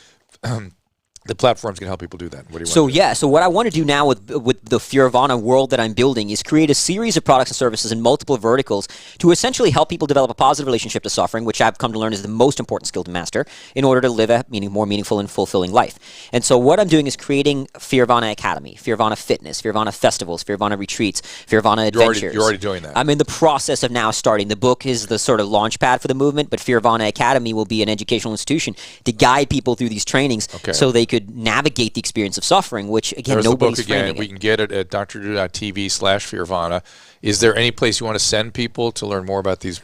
The platform's going to help people do that. What do you So want to do? so what I want to do now with the Firvana world that I'm building is create a series of products and services in multiple verticals to essentially help people develop a positive relationship to suffering, which I've come to learn is the most important skill to master in order to live a more meaningful and fulfilling life. And so what I'm doing is creating Firvana Academy, Firvana Fitness, Firvana Festivals, Firvana Retreats, Firvana Adventures. You're already doing that. I'm in the process of now starting. The book is the sort of launch pad for the movement, but Firvana Academy will be an educational institution to guide people through these trainings so they could navigate the experience of suffering, which, again, There's nobody's the book again. framing We it. can get it at drdrew.tv/Firvana. Is there any place you want to send people to learn more about these?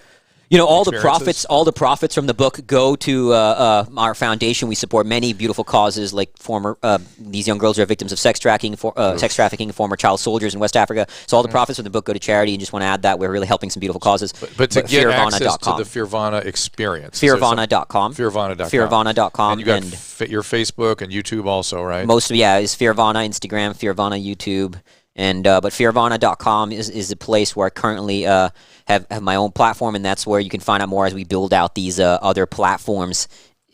All the profits from the book go to our foundation. We support many beautiful causes, like these young girls who are victims of sex trafficking, former child soldiers in West Africa. So all the profits from the book go to charity, and just want to add that we're really helping some beautiful causes. But to get access to the Firvana experience, Firvana.com. Firvana.com. Firvana.com. And you got your Facebook and YouTube also, right? Most of is Firvana, Instagram, Firvana, YouTube. And but Firvana.com is a place where I currently have my own platform, and that's where you can find out more as we build out these other platforms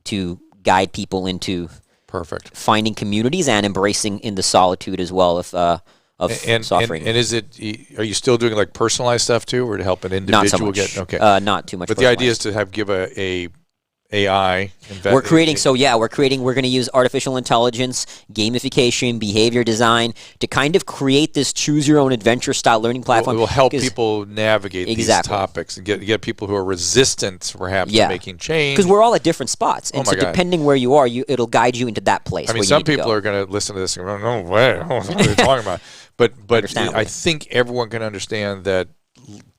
to guide people into finding communities and embracing in the solitude as well of suffering. And are you still doing like personalized stuff too, or to help an individual get not too much. But the idea is to give a AI. We're going to use artificial intelligence, gamification, behavior design to kind of create this choose your own adventure style learning platform. It will help people navigate these topics and get people who are resistant perhaps to making change. Because we're all at different spots. And so depending where you are, it'll guide you into that place. I mean, some people are going to listen to this and go, no way, what are you talking about? But I think everyone can understand that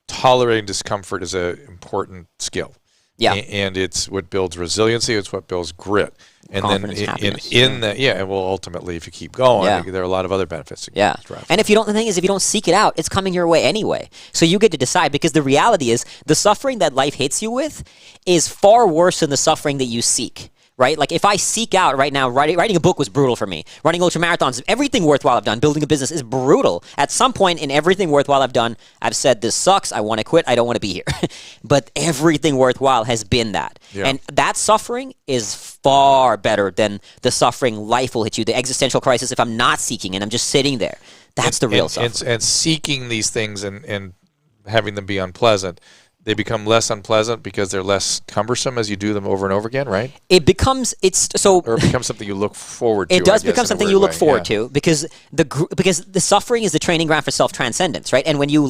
tolerating discomfort is an important skill. Yeah, and it's what builds resiliency. It's what builds grit, and confidence, then happiness. And well, ultimately, if you keep going, there are a lot of other benefits. And if you don't seek it out, it's coming your way anyway. So you get to decide, because the reality is the suffering that life hits you with is far worse than the suffering that you seek. Right? Like if I seek out right now, writing a book was brutal for me. Running ultramarathons, everything worthwhile I've done, building a business is brutal. At some point in everything worthwhile I've done, I've said, this sucks, I want to quit, I don't want to be here. But everything worthwhile has been that. Yeah. And that suffering is far better than the suffering life will hit you, the existential crisis if I'm not seeking and I'm just sitting there. That's the real suffering. And seeking these things and having them be unpleasant, they become less unpleasant because they're less cumbersome as you do them over and over again, right? Or it becomes something you look forward to. It does become something you look forward to because the suffering is the training ground for self-transcendence, right? And when you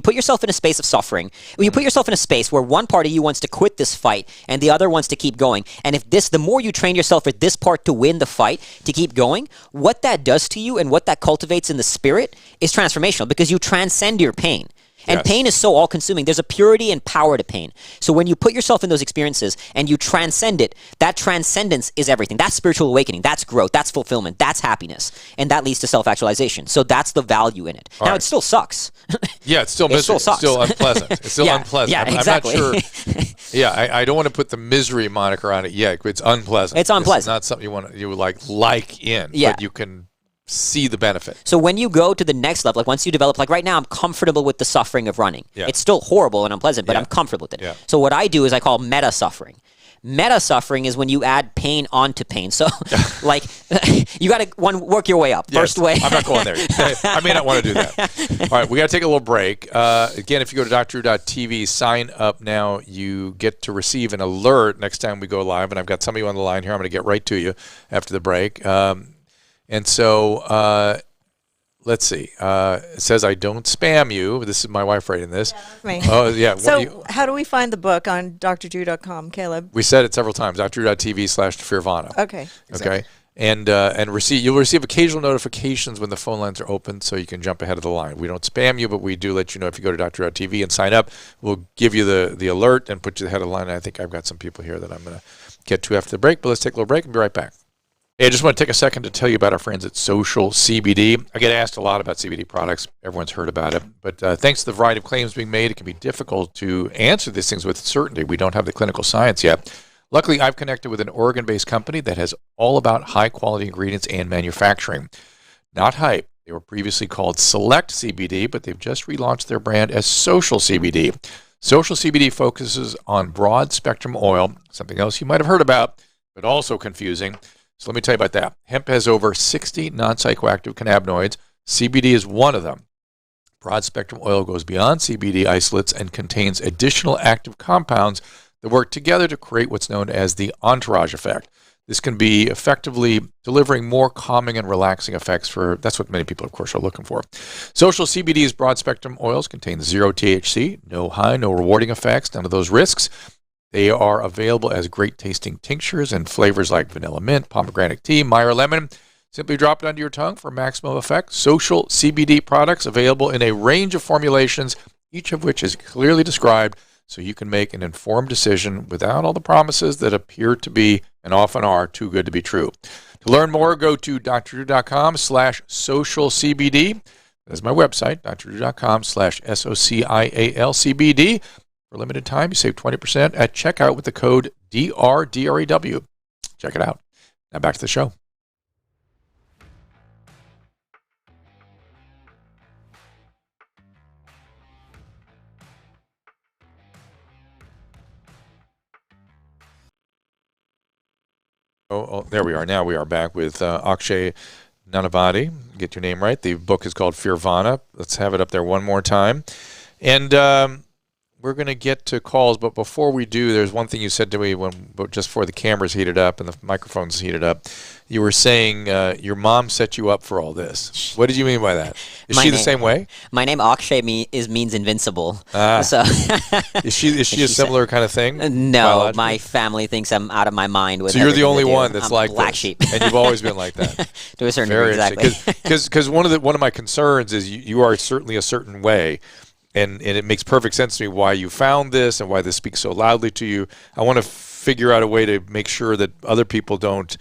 put yourself in a space of suffering, when you put yourself in a space where one part of you wants to quit this fight and the other wants to keep going, and the more you train yourself for this part to win the fight, to keep going, what that does to you and what that cultivates in the spirit is transformational, because you transcend your pain. And pain is so all-consuming. There's a purity and power to pain. So when you put yourself in those experiences and you transcend it, that transcendence is everything. That's spiritual awakening. That's growth. That's fulfillment. That's happiness. And that leads to self-actualization. So that's the value in it. It still sucks. Yeah, it's still miserable. It's still unpleasant. It's still unpleasant. Yeah, exactly. I'm not sure. I don't want to put the misery moniker on it yet. It's unpleasant. It's unpleasant. It's not something you would like in, but you can see the benefit. So when you go to the next level, like once you develop, like right now I'm comfortable with the suffering of running. Yeah. It's still horrible and unpleasant, but I'm comfortable with it. Yeah. So what I do is I call meta suffering. Meta suffering is when you add pain onto pain. So like you got to work your way up. First way. I'm not going there. I may not want to do that. All right, we got to take a little break. Again, if you go to drdrew.tv, sign up now. You get to receive an alert next time we go live. And I've got some of you on the line here. I'm going to get right to you after the break. And so let's see. It says I don't spam you. This is my wife writing this. Yeah, me. Oh, yeah. So how do we find the book on drdrew.com, Caleb? We said it several times, drdrew.tv/Firvana. Okay. Okay. And you'll receive occasional notifications when the phone lines are open, so you can jump ahead of the line. We don't spam you, but we do let you know if you go to drdrew.tv and sign up. We'll give you the alert and put you ahead of the line. I think I've got some people here that I'm going to get to after the break, but let's take a little break and be right back. Hey, I just want to take a second to tell you about our friends at Social CBD. I get asked a lot about CBD products. Everyone's heard about it. But thanks to the variety of claims being made, it can be difficult to answer these things with certainty. We don't have the clinical science yet. Luckily, I've connected with an Oregon-based company that has all about high-quality ingredients and manufacturing. Not hype. They were previously called Select CBD, but they've just relaunched their brand as Social CBD. Social CBD focuses on broad-spectrum oil, something else you might have heard about, but also confusing. So let me tell you about that. Hemp has over 60 non-psychoactive cannabinoids. CBD is one of them. Broad-spectrum oil goes beyond CBD isolates and contains additional active compounds that work together to create what's known as the entourage effect. This can be effectively delivering more calming and relaxing effects that's what many people, of course, are looking for. Social CBD's broad-spectrum oils contain zero THC, no high, no rewarding effects, none of those risks. They are available as great-tasting tinctures and flavors like vanilla mint, pomegranate tea, Meyer lemon. Simply drop it under your tongue for maximum effect. Social CBD products available in a range of formulations, each of which is clearly described so you can make an informed decision without all the promises that appear to be and often are too good to be true. To learn more, go to drdrew.com/socialcbd. That's my website, drdrew.com/SOCIALCBD. For a limited time, you save 20% at checkout with the code DRDREW. Check it out. Now back to the show. Oh, there we are. Now we are back with Akshay Nanavati. Get your name right. The book is called Firvana. Let's have it up there one more time. And we're going to get to calls, but before we do, there's one thing you said to me just before the cameras heated up and the microphones heated up. You were saying your mom set you up for all this. What did you mean by that? Is she the same way? My name Akshay means invincible. So is she a similar kind of thing? No, my family thinks I'm out of my mind. So you're the only one that's like black sheep, and you've always been like that. To a certain degree, exactly. Because one of my concerns is you are certainly a certain way. And it makes perfect sense to me why you found this and why this speaks so loudly to you. I want to figure out a way to make sure that other people don't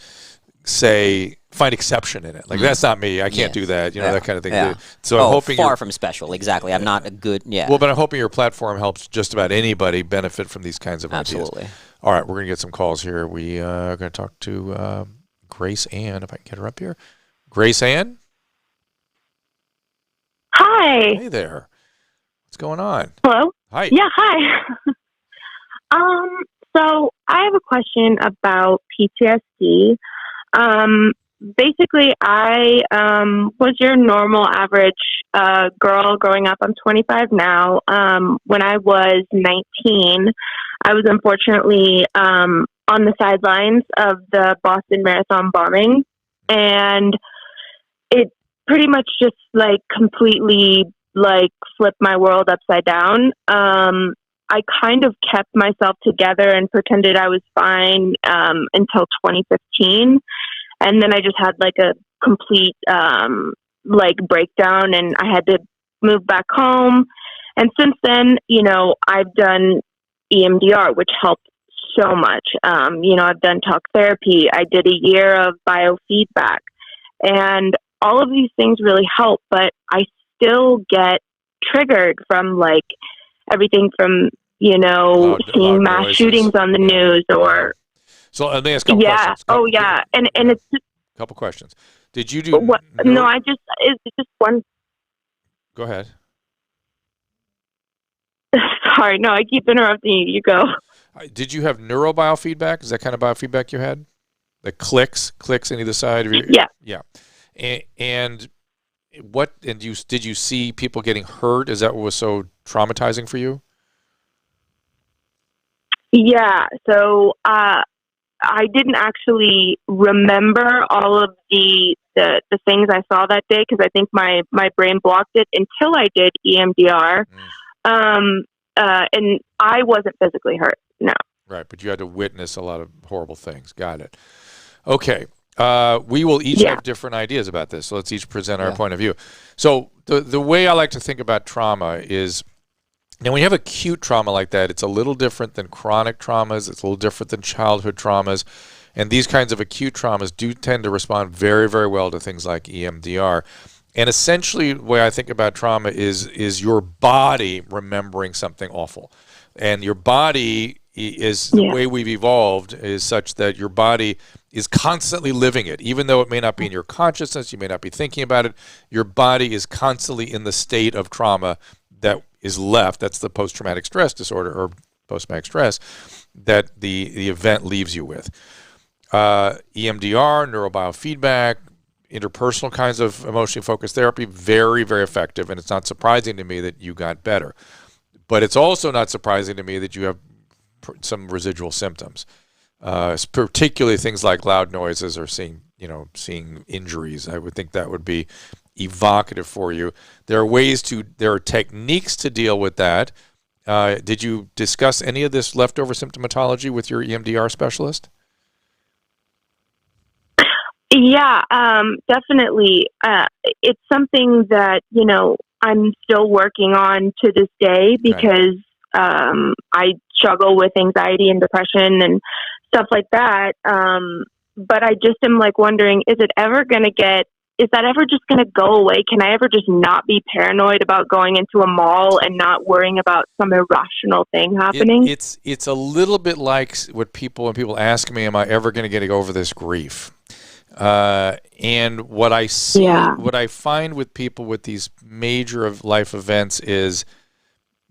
find exception in it. Like, that's not me. I can't do that. That kind of thing. Yeah. So I'm hoping far from special. Exactly. I'm not a good. Yeah. Well, but I'm hoping your platform helps just about anybody benefit from these kinds of ideas. Absolutely. All right, we're going to get some calls here. We are going to talk to Grace Ann, if I can get her up here. Grace Ann? Hi. Hey there. What's going on? Hello? Hi. Yeah, hi. So I have a question about PTSD. Basically, I was your normal average girl growing up. I'm 25 now. When I was 19, I was unfortunately on the sidelines of the Boston Marathon bombing, and it pretty much just completely flipped my world upside down. I kind of kept myself together and pretended I was fine until 2015. And then I just had a complete breakdown, and I had to move back home. And since then, I've done EMDR, which helped so much. I've done talk therapy. I did a year of biofeedback, and all of these things really help, but I still get triggered from everything from, seeing mass noises. Shootings on the news or. So let me ask a couple questions. And it's just a couple questions. Did you do? It's just one. Go ahead. Sorry, no, I keep interrupting you. You go. Did you have neurobiofeedback? Is that kind of biofeedback you had? The clicks on either side of your Yeah. And did you see people getting hurt? Is that what was so traumatizing for you? Yeah. So I didn't actually remember all of the things I saw that day because I think my brain blocked it until I did EMDR. And I wasn't physically hurt. No. Right, but you had to witness a lot of horrible things. Got it. Okay. We will each have different ideas about this, so let's each present our point of view. So the way I like to think about trauma is, now when you have acute trauma like that, it's a little different than chronic traumas. It's a little different than childhood traumas. And these kinds of acute traumas do tend to respond very, very well to things like EMDR. And essentially, the way I think about trauma is your body remembering something awful. And your body is, the way we've evolved is such that your body is constantly living it. Even though it may not be in your consciousness, you may not be thinking about it, your body is constantly in the state of trauma that is left. That's the post-traumatic stress disorder or post-traumatic stress that the event leaves you with. EMDR, neurobiofeedback, interpersonal kinds of emotionally focused therapy, very, very effective. And it's not surprising to me that you got better. But it's also not surprising to me that you have some residual symptoms, particularly things like loud noises or seeing injuries. I would think that would be evocative for you. There are techniques to deal with that. Did you discuss any of this leftover symptomatology with your EMDR specialist? Yeah, definitely. It's something that, I'm still working on to this day because I struggle with anxiety and depression and stuff like that. But I just am wondering, is that ever just going to go away? Can I ever just not be paranoid about going into a mall and not worrying about some irrational thing happening? It's a little bit like when people ask me, am I ever going to get over this grief? And what I see, what I find with people with these major life events is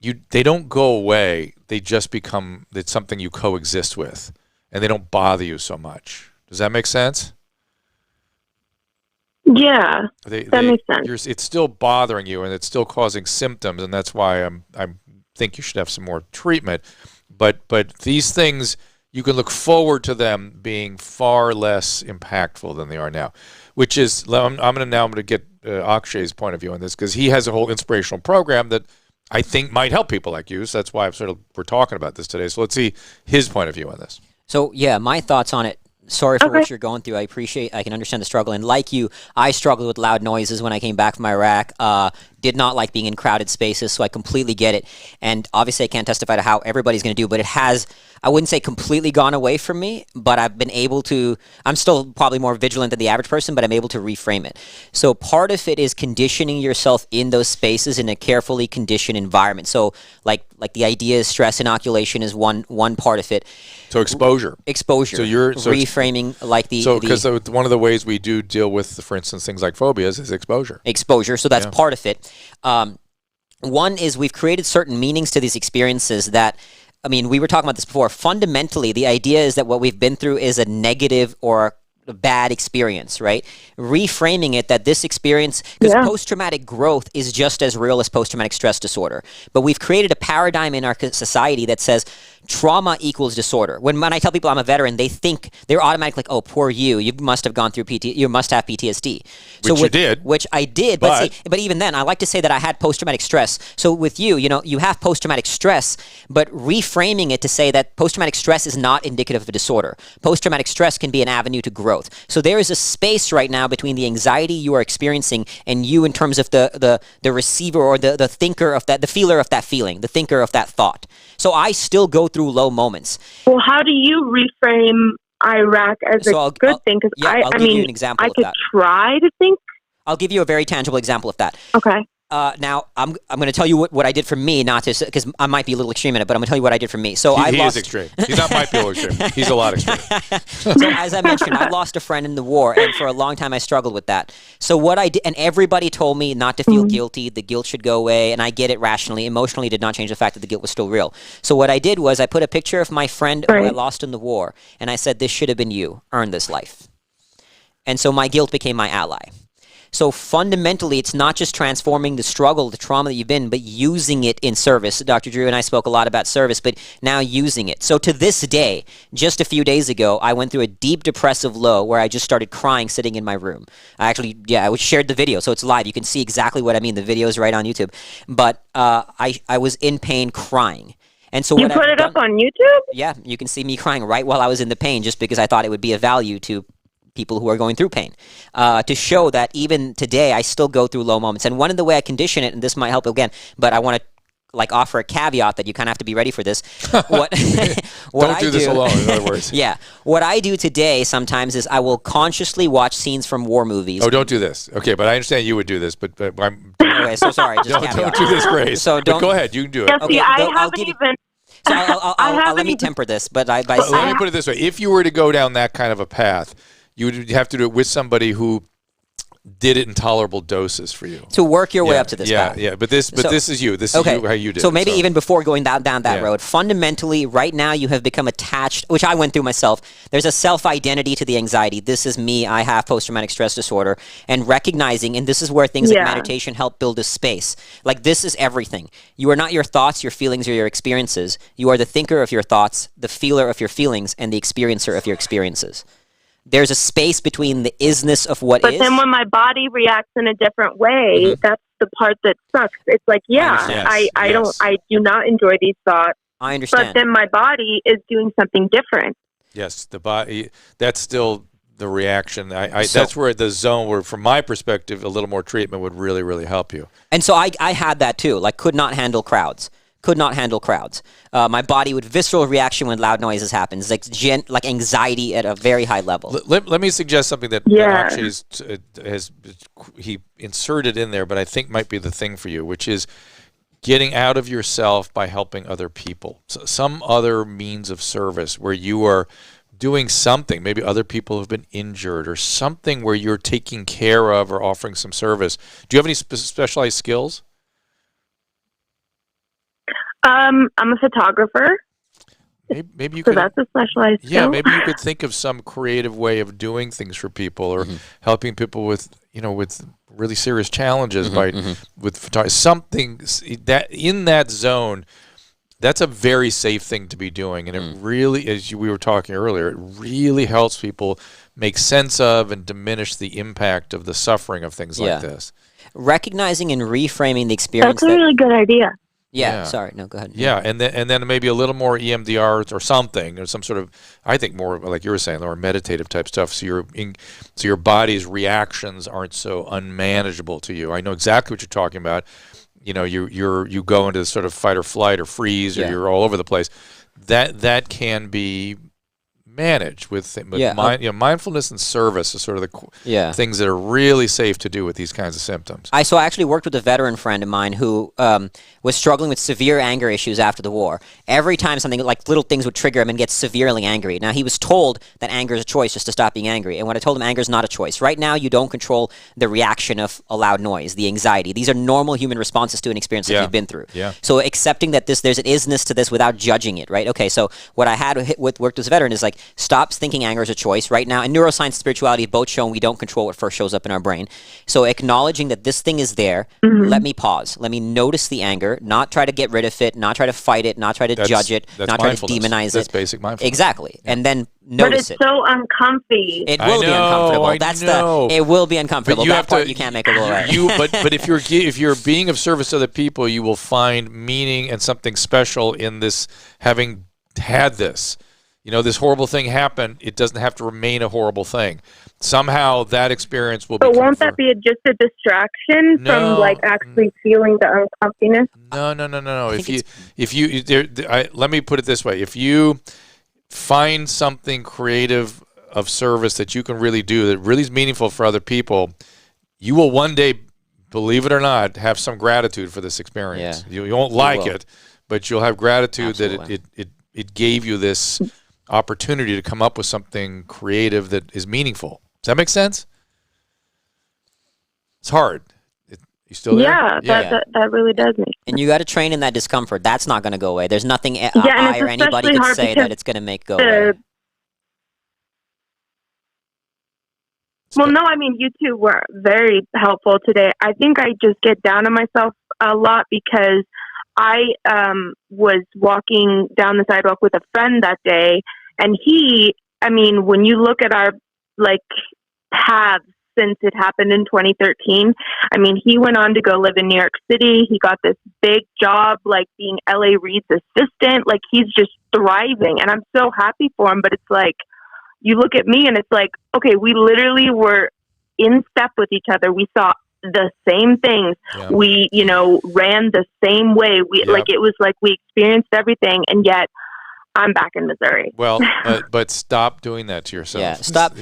they don't go away. They just become, it's something you coexist with, and they don't bother you so much. Does that make sense? Yeah, that makes sense. It's still bothering you, and it's still causing symptoms, and that's why I think you should have some more treatment. But these things, you can look forward to them being far less impactful than they are now. Which is, I'm going to get Akshay's point of view on this, because he has a whole inspirational program that I think might help people like you. So that's why we're talking about this today. So let's see his point of view on this. So yeah, my thoughts on it. Sorry for what you're going through. I can understand the struggle. And like you, I struggled with loud noises when I came back from Iraq. Did not like being in crowded spaces, so I completely get it. And obviously I can't testify to how everybody's going to do, but it has, I wouldn't say completely gone away from me, but I've been able to, I'm still probably more vigilant than the average person, but I'm able to reframe it. So part of it is conditioning yourself in those spaces in a carefully conditioned environment. So like the idea is stress inoculation is one part of it. So exposure. So you're reframing because one of the ways we do deal with, for instance, things like phobias is exposure. So that's part of it. One is we've created certain meanings to these experiences that, I mean, we were talking about this before. Fundamentally, the idea is that what we've been through is a negative or a bad experience, right? Reframing it that this experience, because post-traumatic growth is just as real as post-traumatic stress disorder. But we've created a paradigm in our society that says trauma equals disorder. When I tell people I'm a veteran, they're automatically like, oh, poor you. You must have gone through you must have PTSD. Which I did. But even then, I like to say that I had post-traumatic stress. So with you have post-traumatic stress, but reframing it to say that post-traumatic stress is not indicative of a disorder. Post-traumatic stress can be an avenue to growth. So there is a space right now between the anxiety you are experiencing and you in terms of the receiver or the thinker of that, the feeler of that feeling, the thinker of that thought. So I still go through low moments. Well, how do you reframe Iraq as a good thing? Because I could try to think. I'll give you a very tangible example of that. Okay. Now, I'm going to tell you what I did for me, not to, because I might be a little extreme in it, but I'm going to tell you what I did for me. So he is extreme. He's not might be a little extreme. He's a lot extreme. So as I mentioned, I lost a friend in the war, and for a long time I struggled with that. So what I did, and everybody told me not to feel guilty, the guilt should go away, and I get it rationally. Emotionally, did not change the fact that the guilt was still real. So what I did was I put a picture of my friend who I lost in the war, and I said, this should have been you. Earn this life. And so my guilt became my ally. So fundamentally, it's not just transforming the struggle, the trauma that you've been, but using it in service. Dr. Drew and I spoke a lot about service, but now using it. So to this day, just a few days ago, I went through a deep depressive low where I just started crying sitting in my room. I shared the video, so it's live. You can see exactly what I mean. The video is right on YouTube. But I was in pain crying. And so you put it up on YouTube? Yeah, you can see me crying right while I was in the pain just because I thought it would be of value to people who are going through pain, to show that even today I still go through low moments. And one of the way I condition it, and this might help again, but I want to offer a caveat that you kind of have to be ready for this. What Don't do this alone, in other words. Yeah. What I do today sometimes is I will consciously watch scenes from war movies. Oh, don't do this. Okay, but I understand you would do this, but I'm... Okay, so sorry. Just don't do this, Grace. So don't. But go ahead, you can do it. Yeah, see, let me temper this, but let me put it this way. If you were to go down that kind of a path, you would have to do it with somebody who did it in tolerable doses for you. To work your way up to this path. Yeah, but this is you. This is you, how you did it. So maybe even before going down that road, fundamentally, right now you have become attached, which I went through myself. There's a self-identity to the anxiety. This is me. I have post-traumatic stress disorder. And recognizing, and this is where things like meditation help build a space. Like, this is everything. You are not your thoughts, your feelings, or your experiences. You are the thinker of your thoughts, the feeler of your feelings, and the experiencer of your experiences. There's a space between the isness of what is. But then when my body reacts in a different way, that's the part that sucks. It's like, I do not enjoy these thoughts. I understand. But then my body is doing something different. Yes, the body, that's still the reaction. That's where the zone where, from my perspective, a little more treatment would really, really help you. And so I had that too, like could not handle crowds. My body would visceral reaction when loud noises happen. It's like anxiety at a very high level. Let me suggest something that Akshay has he inserted in there, but I think might be the thing for you, which is getting out of yourself by helping other people. So some other means of service where you are doing something. Maybe other people have been injured or something where you're taking care of or offering some service. Do you have any specialized skills? I'm a photographer. Maybe you so could. That's a specialized skill. Yeah, maybe you could think of some creative way of doing things for people, or helping people with really serious challenges with photography. Something that in that zone. That's a very safe thing to be doing, and it really, as we were talking earlier, it really helps people make sense of and diminish the impact of the suffering of things like this. Recognizing and reframing the experience. That's a really good idea. Yeah, sorry. No, go ahead. Yeah, and then maybe a little more EMDR or something, or some sort of, I think more like you were saying, more meditative type stuff. So your body's reactions aren't so unmanageable to you. I know exactly what you're talking about. You know, you go into sort of fight or flight or freeze, or you're all over the place. That can be managed with mindfulness and service is sort of the things that are really safe to do with these kinds of symptoms. I actually worked with a veteran friend of mine who was struggling with severe anger issues after the war. Every time something like little things would trigger him and get severely angry. Now, he was told that anger is a choice, just to stop being angry. And when I told him anger is not a choice, right now you don't control the reaction of a loud noise, the anxiety. These are normal human responses to an experience that you've been through. Yeah. So accepting that there's an isness to this without judging it, right? Okay, so what I had worked with a veteran is like, stop thinking anger is a choice. Right now, in neuroscience and spirituality, both shown we don't control what first shows up in our brain. So acknowledging that this thing is there, let me pause. Let me notice the anger, not try to get rid of it, not try to fight it, not try to judge it, not try to demonize it. That's basic mindfulness. Exactly. Yeah. And then notice it. But it's so uncomfy. It will be uncomfortable. It will be uncomfortable. That part you can't make it go away. But if you're being of service to other people, you will find meaning and something special in this, having had this. This horrible thing happened. It doesn't have to remain a horrible thing. Somehow that experience will be. But won't that be just a distraction from actually feeling the uncomfiness? No. Let me put it this way: if you find something creative of service that you can really do that really is meaningful for other people, you will one day, believe it or not, have some gratitude for this experience. Yeah. You won't like it, but you'll have gratitude that it gave you this opportunity to come up with something creative that is meaningful. Does that make sense? It's hard. You still there? That really does make sense. And you got to train in that discomfort. That's not going to go away. There's nothing I or anybody could say that it's going to make go away. Well, no, I mean, you two were very helpful today. I think I just get down on myself a lot because I was walking down the sidewalk with a friend that day, and when you look at our paths since it happened in 2013, he went on to go live in New York City. He got this big job, being L.A. Reid's assistant. He's just thriving, and I'm so happy for him. But it's you look at me, and it's okay, we literally were in step with each other. We saw the same things. Yeah. We, ran the same way. It was we experienced everything, and yet I'm back in Missouri. Well, but stop doing that to yourself. Yeah, stop.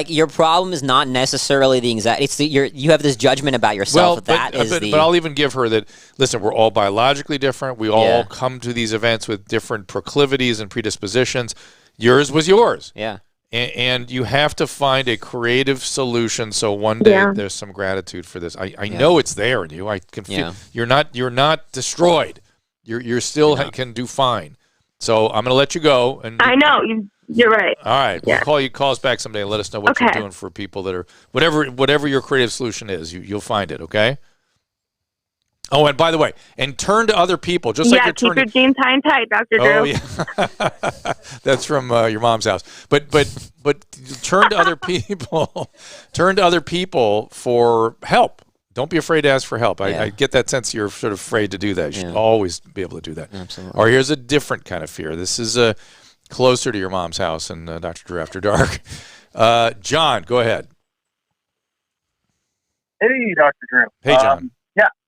Your problem is not necessarily the anxiety. It's you have this judgment about yourself. But I'll even give her that. Listen, we're all biologically different. We all come to these events with different proclivities and predispositions. Yours was yours. Yeah. And you have to find a creative solution so one day there's some gratitude for this. I know it's there in you. I can feel you're not destroyed. You're still can do fine. So I'm going to let you go. And I know you're right. All right, we'll call us back someday and let us know what you're doing for people that are whatever your creative solution is. You'll find it. Okay. Oh, and by the way, and turn to other people, just like you're turning. Keep your jeans high and tight, Dr. Drew. Oh, yeah. That's from your mom's house. But turn to other people. Turn to other people for help. Don't be afraid to ask for help. I get that sense you're sort of afraid to do that. You should always be able to do that. Absolutely. Or here's a different kind of fear. This is closer to your mom's house and Dr. Drew After Dark. John, go ahead. Hey, Dr. Drew. Hey, John.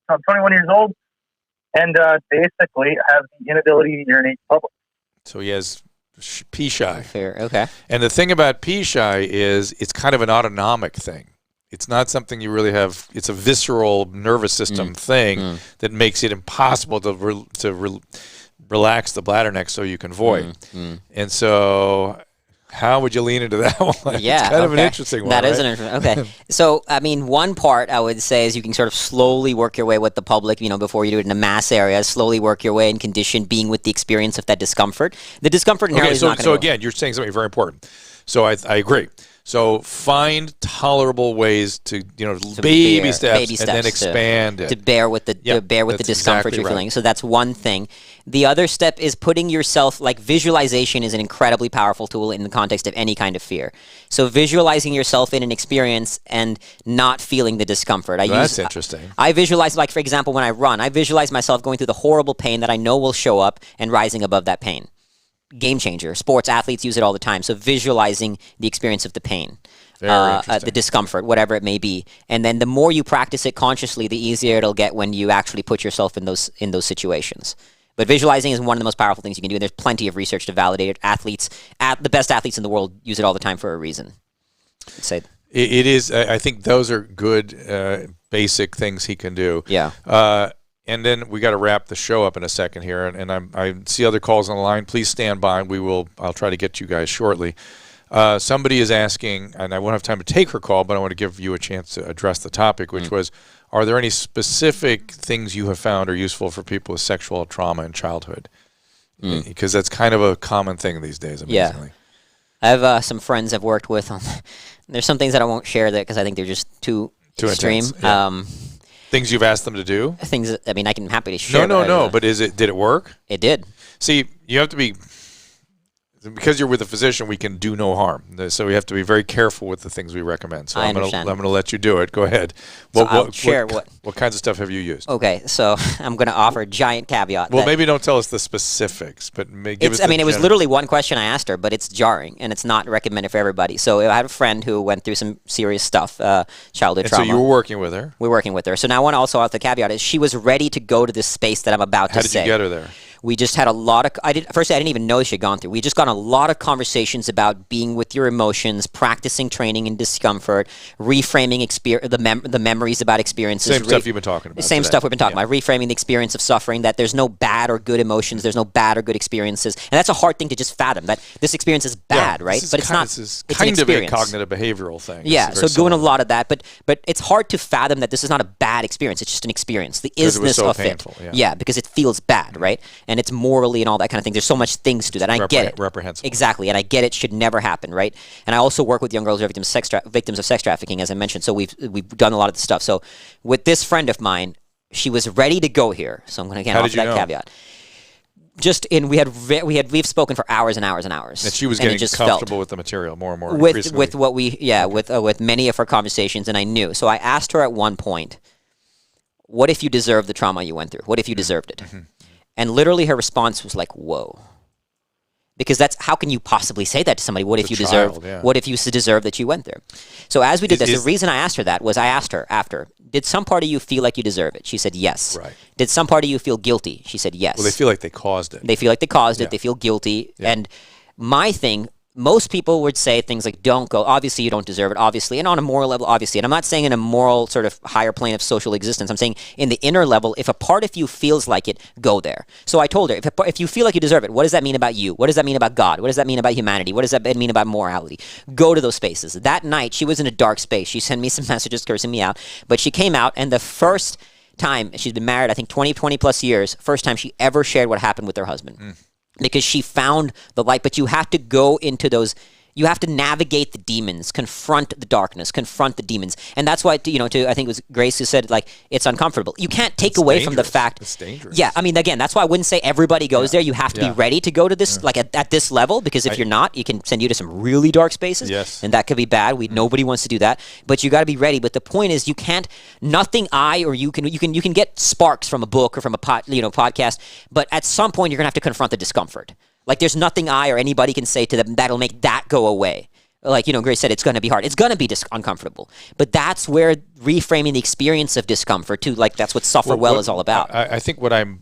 So I'm 21 years old, and basically have the inability to urinate in public. So he has Pisha. Fair. Okay. And the thing about Pisha is it's kind of an autonomic thing. It's not something you really have. It's a visceral nervous system thing that makes it impossible to relax the bladder neck so you can void. And so how would you lean into that one? Yeah, it's kind of an interesting one. That is an interesting. Okay, so I mean, one part I would say is you can sort of slowly work your way with the public. Before you do it in a mass area, slowly work your way and condition being with the experience of that discomfort. The discomfort inherently is not going to. So again, you're saying something very important. So I agree. So find tolerable ways to baby steps and then expand it to bear with the discomfort exactly you're feeling. So that's one thing. The other step is putting yourself, like visualization is an incredibly powerful tool in the context of any kind of fear. So visualizing yourself in an experience and not feeling the discomfort. That's interesting. I visualize, like for example, when I run, I visualize myself going through the horrible pain that I know will show up and rising above that pain. Game changer. Sports athletes use it all the time. So visualizing the experience of the pain, the discomfort, whatever it may be, and then the more you practice it consciously, the easier it'll get when you actually put yourself in those situations. But visualizing is one of the most powerful things you can do, and there's plenty of research to validate it. The best athletes in the world use it all the time for a reason. I'd say it is. I think those are good basic things he can do. Yeah. And then we got to wrap the show up in a second here, and I see other calls on the line. Please stand by. I'll try to get to you guys shortly. Somebody is asking, and I won't have time to take her call, but I want to give you a chance to address the topic, which was, are there any specific things you have found are useful for people with sexual trauma in childhood? Because that's kind of a common thing these days, amazingly. I have some friends I've worked with. There's some things that I won't share that because I think they're just too extreme. Things you've asked them to do? Things that, I can happy to share. No. But did it work? It did. See, you have to be, because you're with a physician, we can do no harm. So we have to be very careful with the things we recommend. So I'm going to let you do it. Go ahead. I'll share what kinds of stuff have you used? Okay, so I'm going to offer a giant caveat. Well, maybe don't tell us the specifics, but give us it was literally one question I asked her, but it's jarring, and it's not recommended for everybody. So I had a friend who went through some serious stuff, childhood trauma. So you were working with her? We're working with her. So now I want to also add the caveat is she was ready to go to this space that I'm about to say. How did you get her there? We just had a lot of. I didn't even know she had gone through. We just got a lot of conversations about being with your emotions, practicing training in discomfort, reframing the memories about experiences. Same stuff you've been talking about. Same stuff we've been talking about. Reframing the experience of suffering. That there's no bad or good emotions. There's no bad or good experiences, and that's a hard thing to just fathom. That this experience is bad, right? But it's not. This is kind of a cognitive behavioral thing. Yeah. So doing a lot of that, but it's hard to fathom that this is not a bad experience. It's just an experience. The isness of painful, it. Yeah, because it feels bad, right? And it's morally and all that kind of thing. There's so much things to that. And I get it. Reprehensible. Exactly. And I get it should never happen, right? And I also work with young girls who are victims of sex trafficking, as I mentioned. So we've done a lot of the stuff. So with this friend of mine, she was ready to go here. So I'm going to again offer that caveat. We've spoken for hours and hours and hours. And she was getting comfortable with the material more and more. With many of her conversations, and I knew. So I asked her at one point, what if you deserved the trauma you went through? What if you deserved it? And literally her response was like, whoa. Because that's, how can you possibly say that to somebody? What if you deserve that you went there? So as we did this, the reason I asked her that was I asked her after, did some part of you feel like you deserve it? She said yes. Right. Did some part of you feel guilty? She said yes. Well, they feel like they caused it. They feel like they caused it. They feel guilty. Yeah. And my thing, most people would say things like, don't go. Obviously, you don't deserve it, obviously. And on a moral level, obviously. And I'm not saying in a moral sort of higher plane of social existence. I'm saying in the inner level, if a part of you feels like it, go there. So I told her, if you feel like you deserve it, what does that mean about you? What does that mean about God? What does that mean about humanity? What does that mean about morality? Go to those spaces. That night, she was in a dark space. She sent me some messages cursing me out. But she came out, and the first time, she's been married, I think 20 plus years, first time she ever shared what happened with her husband. Because she found the light. But you have to go into those, you have to navigate the demons, confront the darkness, confront the demons. And that's why, I think it was Grace who said, like, it's uncomfortable. You can't take away from the fact. It's dangerous. Yeah, I mean, again, that's why I wouldn't say everybody goes there. You have to be ready to go to this, like at this level, because if you're not, it can send you to some really dark spaces. Yes. And that could be bad. Nobody wants to do that. But you got to be ready. But the point is, you can't, you can get sparks from a book or from a podcast, but at some point you're going to have to confront the discomfort. Like, there's nothing I or anybody can say to them that'll make that go away. Like, Grace said, it's going to be hard. It's going to be uncomfortable. But that's where reframing the experience of discomfort, too, like, that's what Suffer Well is all about. I think what I'm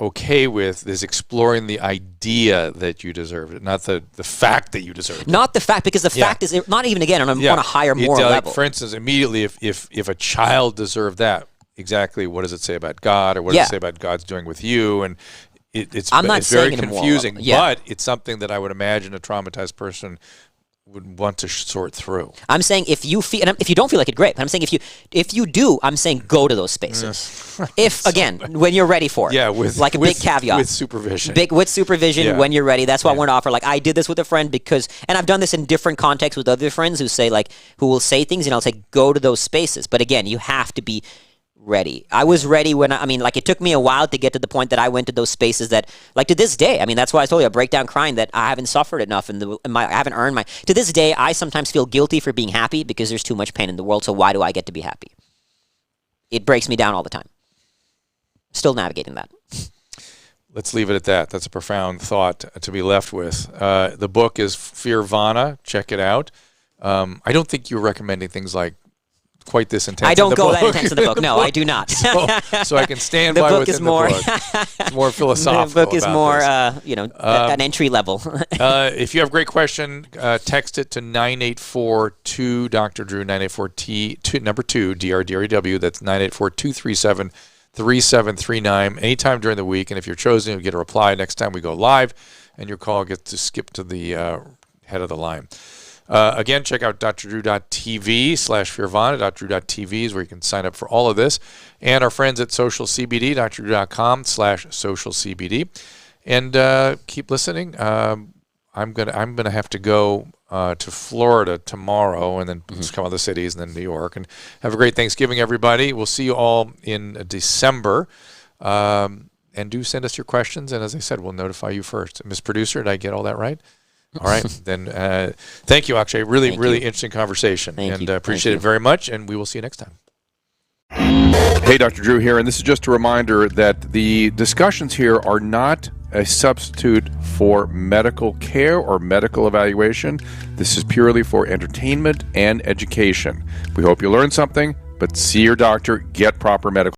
okay with is exploring the idea that you deserve it, not the fact that you deserve it. Not the fact, because the fact is not even, again, on a higher moral level. For instance, immediately, if a child deserved that, exactly what does it say about God, or what does it say about God's doing with you? And it's very confusing, but it's something that I would imagine a traumatized person would want to sort through. I'm saying if you don't feel like it, great. But I'm saying if you do, I'm saying go to those spaces. Yes. If again, when you're ready for it, with big caveat, with supervision, when you're ready. That's why I want to offer. Like, I did this with a friend and I've done this in different contexts with other friends who will say things, and I'll say go to those spaces. But again, you have to be ready. I was ready when it took me a while to get to the point that I went to those spaces that, like, to this day, that's why I told you I break down crying, that I haven't suffered enough and I haven't earned my, to this day, I sometimes feel guilty for being happy because there's too much pain in the world. So why do I get to be happy? It breaks me down all the time. Still navigating that. Let's leave it at that. That's a profound thought to be left with. The book is Firvana. Check it out. I don't think you're recommending things like quite this intense. I don't go that intense in the book. No, I do not. so I can stand by what's in the book. It's more philosophical. The book is more, an entry level. If you have a great question, text it to 984-2 Dr. Drew, 984-T, number 2, DRDREW. That's 984-237-3739. Anytime during the week. And if you're chosen, you'll get a reply next time we go live, and your call gets to skip to the head of the line. Again, check out drdrew.tv/Firvana. drdrew.tv is where you can sign up for all of this. And our friends at Social CBD, drdrew.com/Social CBD. And keep listening. I'm gonna have to go to Florida tomorrow, and then a couple other cities, and then New York. And have a great Thanksgiving, everybody. We'll see you all in December. And do send us your questions. And as I said, we'll notify you first. Miss Producer, did I get all that right? All right, then thank you, Akshay. Really interesting conversation. And appreciate it very much, and we will see you next time. Hey, Dr. Drew here, and this is just a reminder that the discussions here are not a substitute for medical care or medical evaluation. This is purely for entertainment and education. We hope you learned something, but see your doctor, get proper medical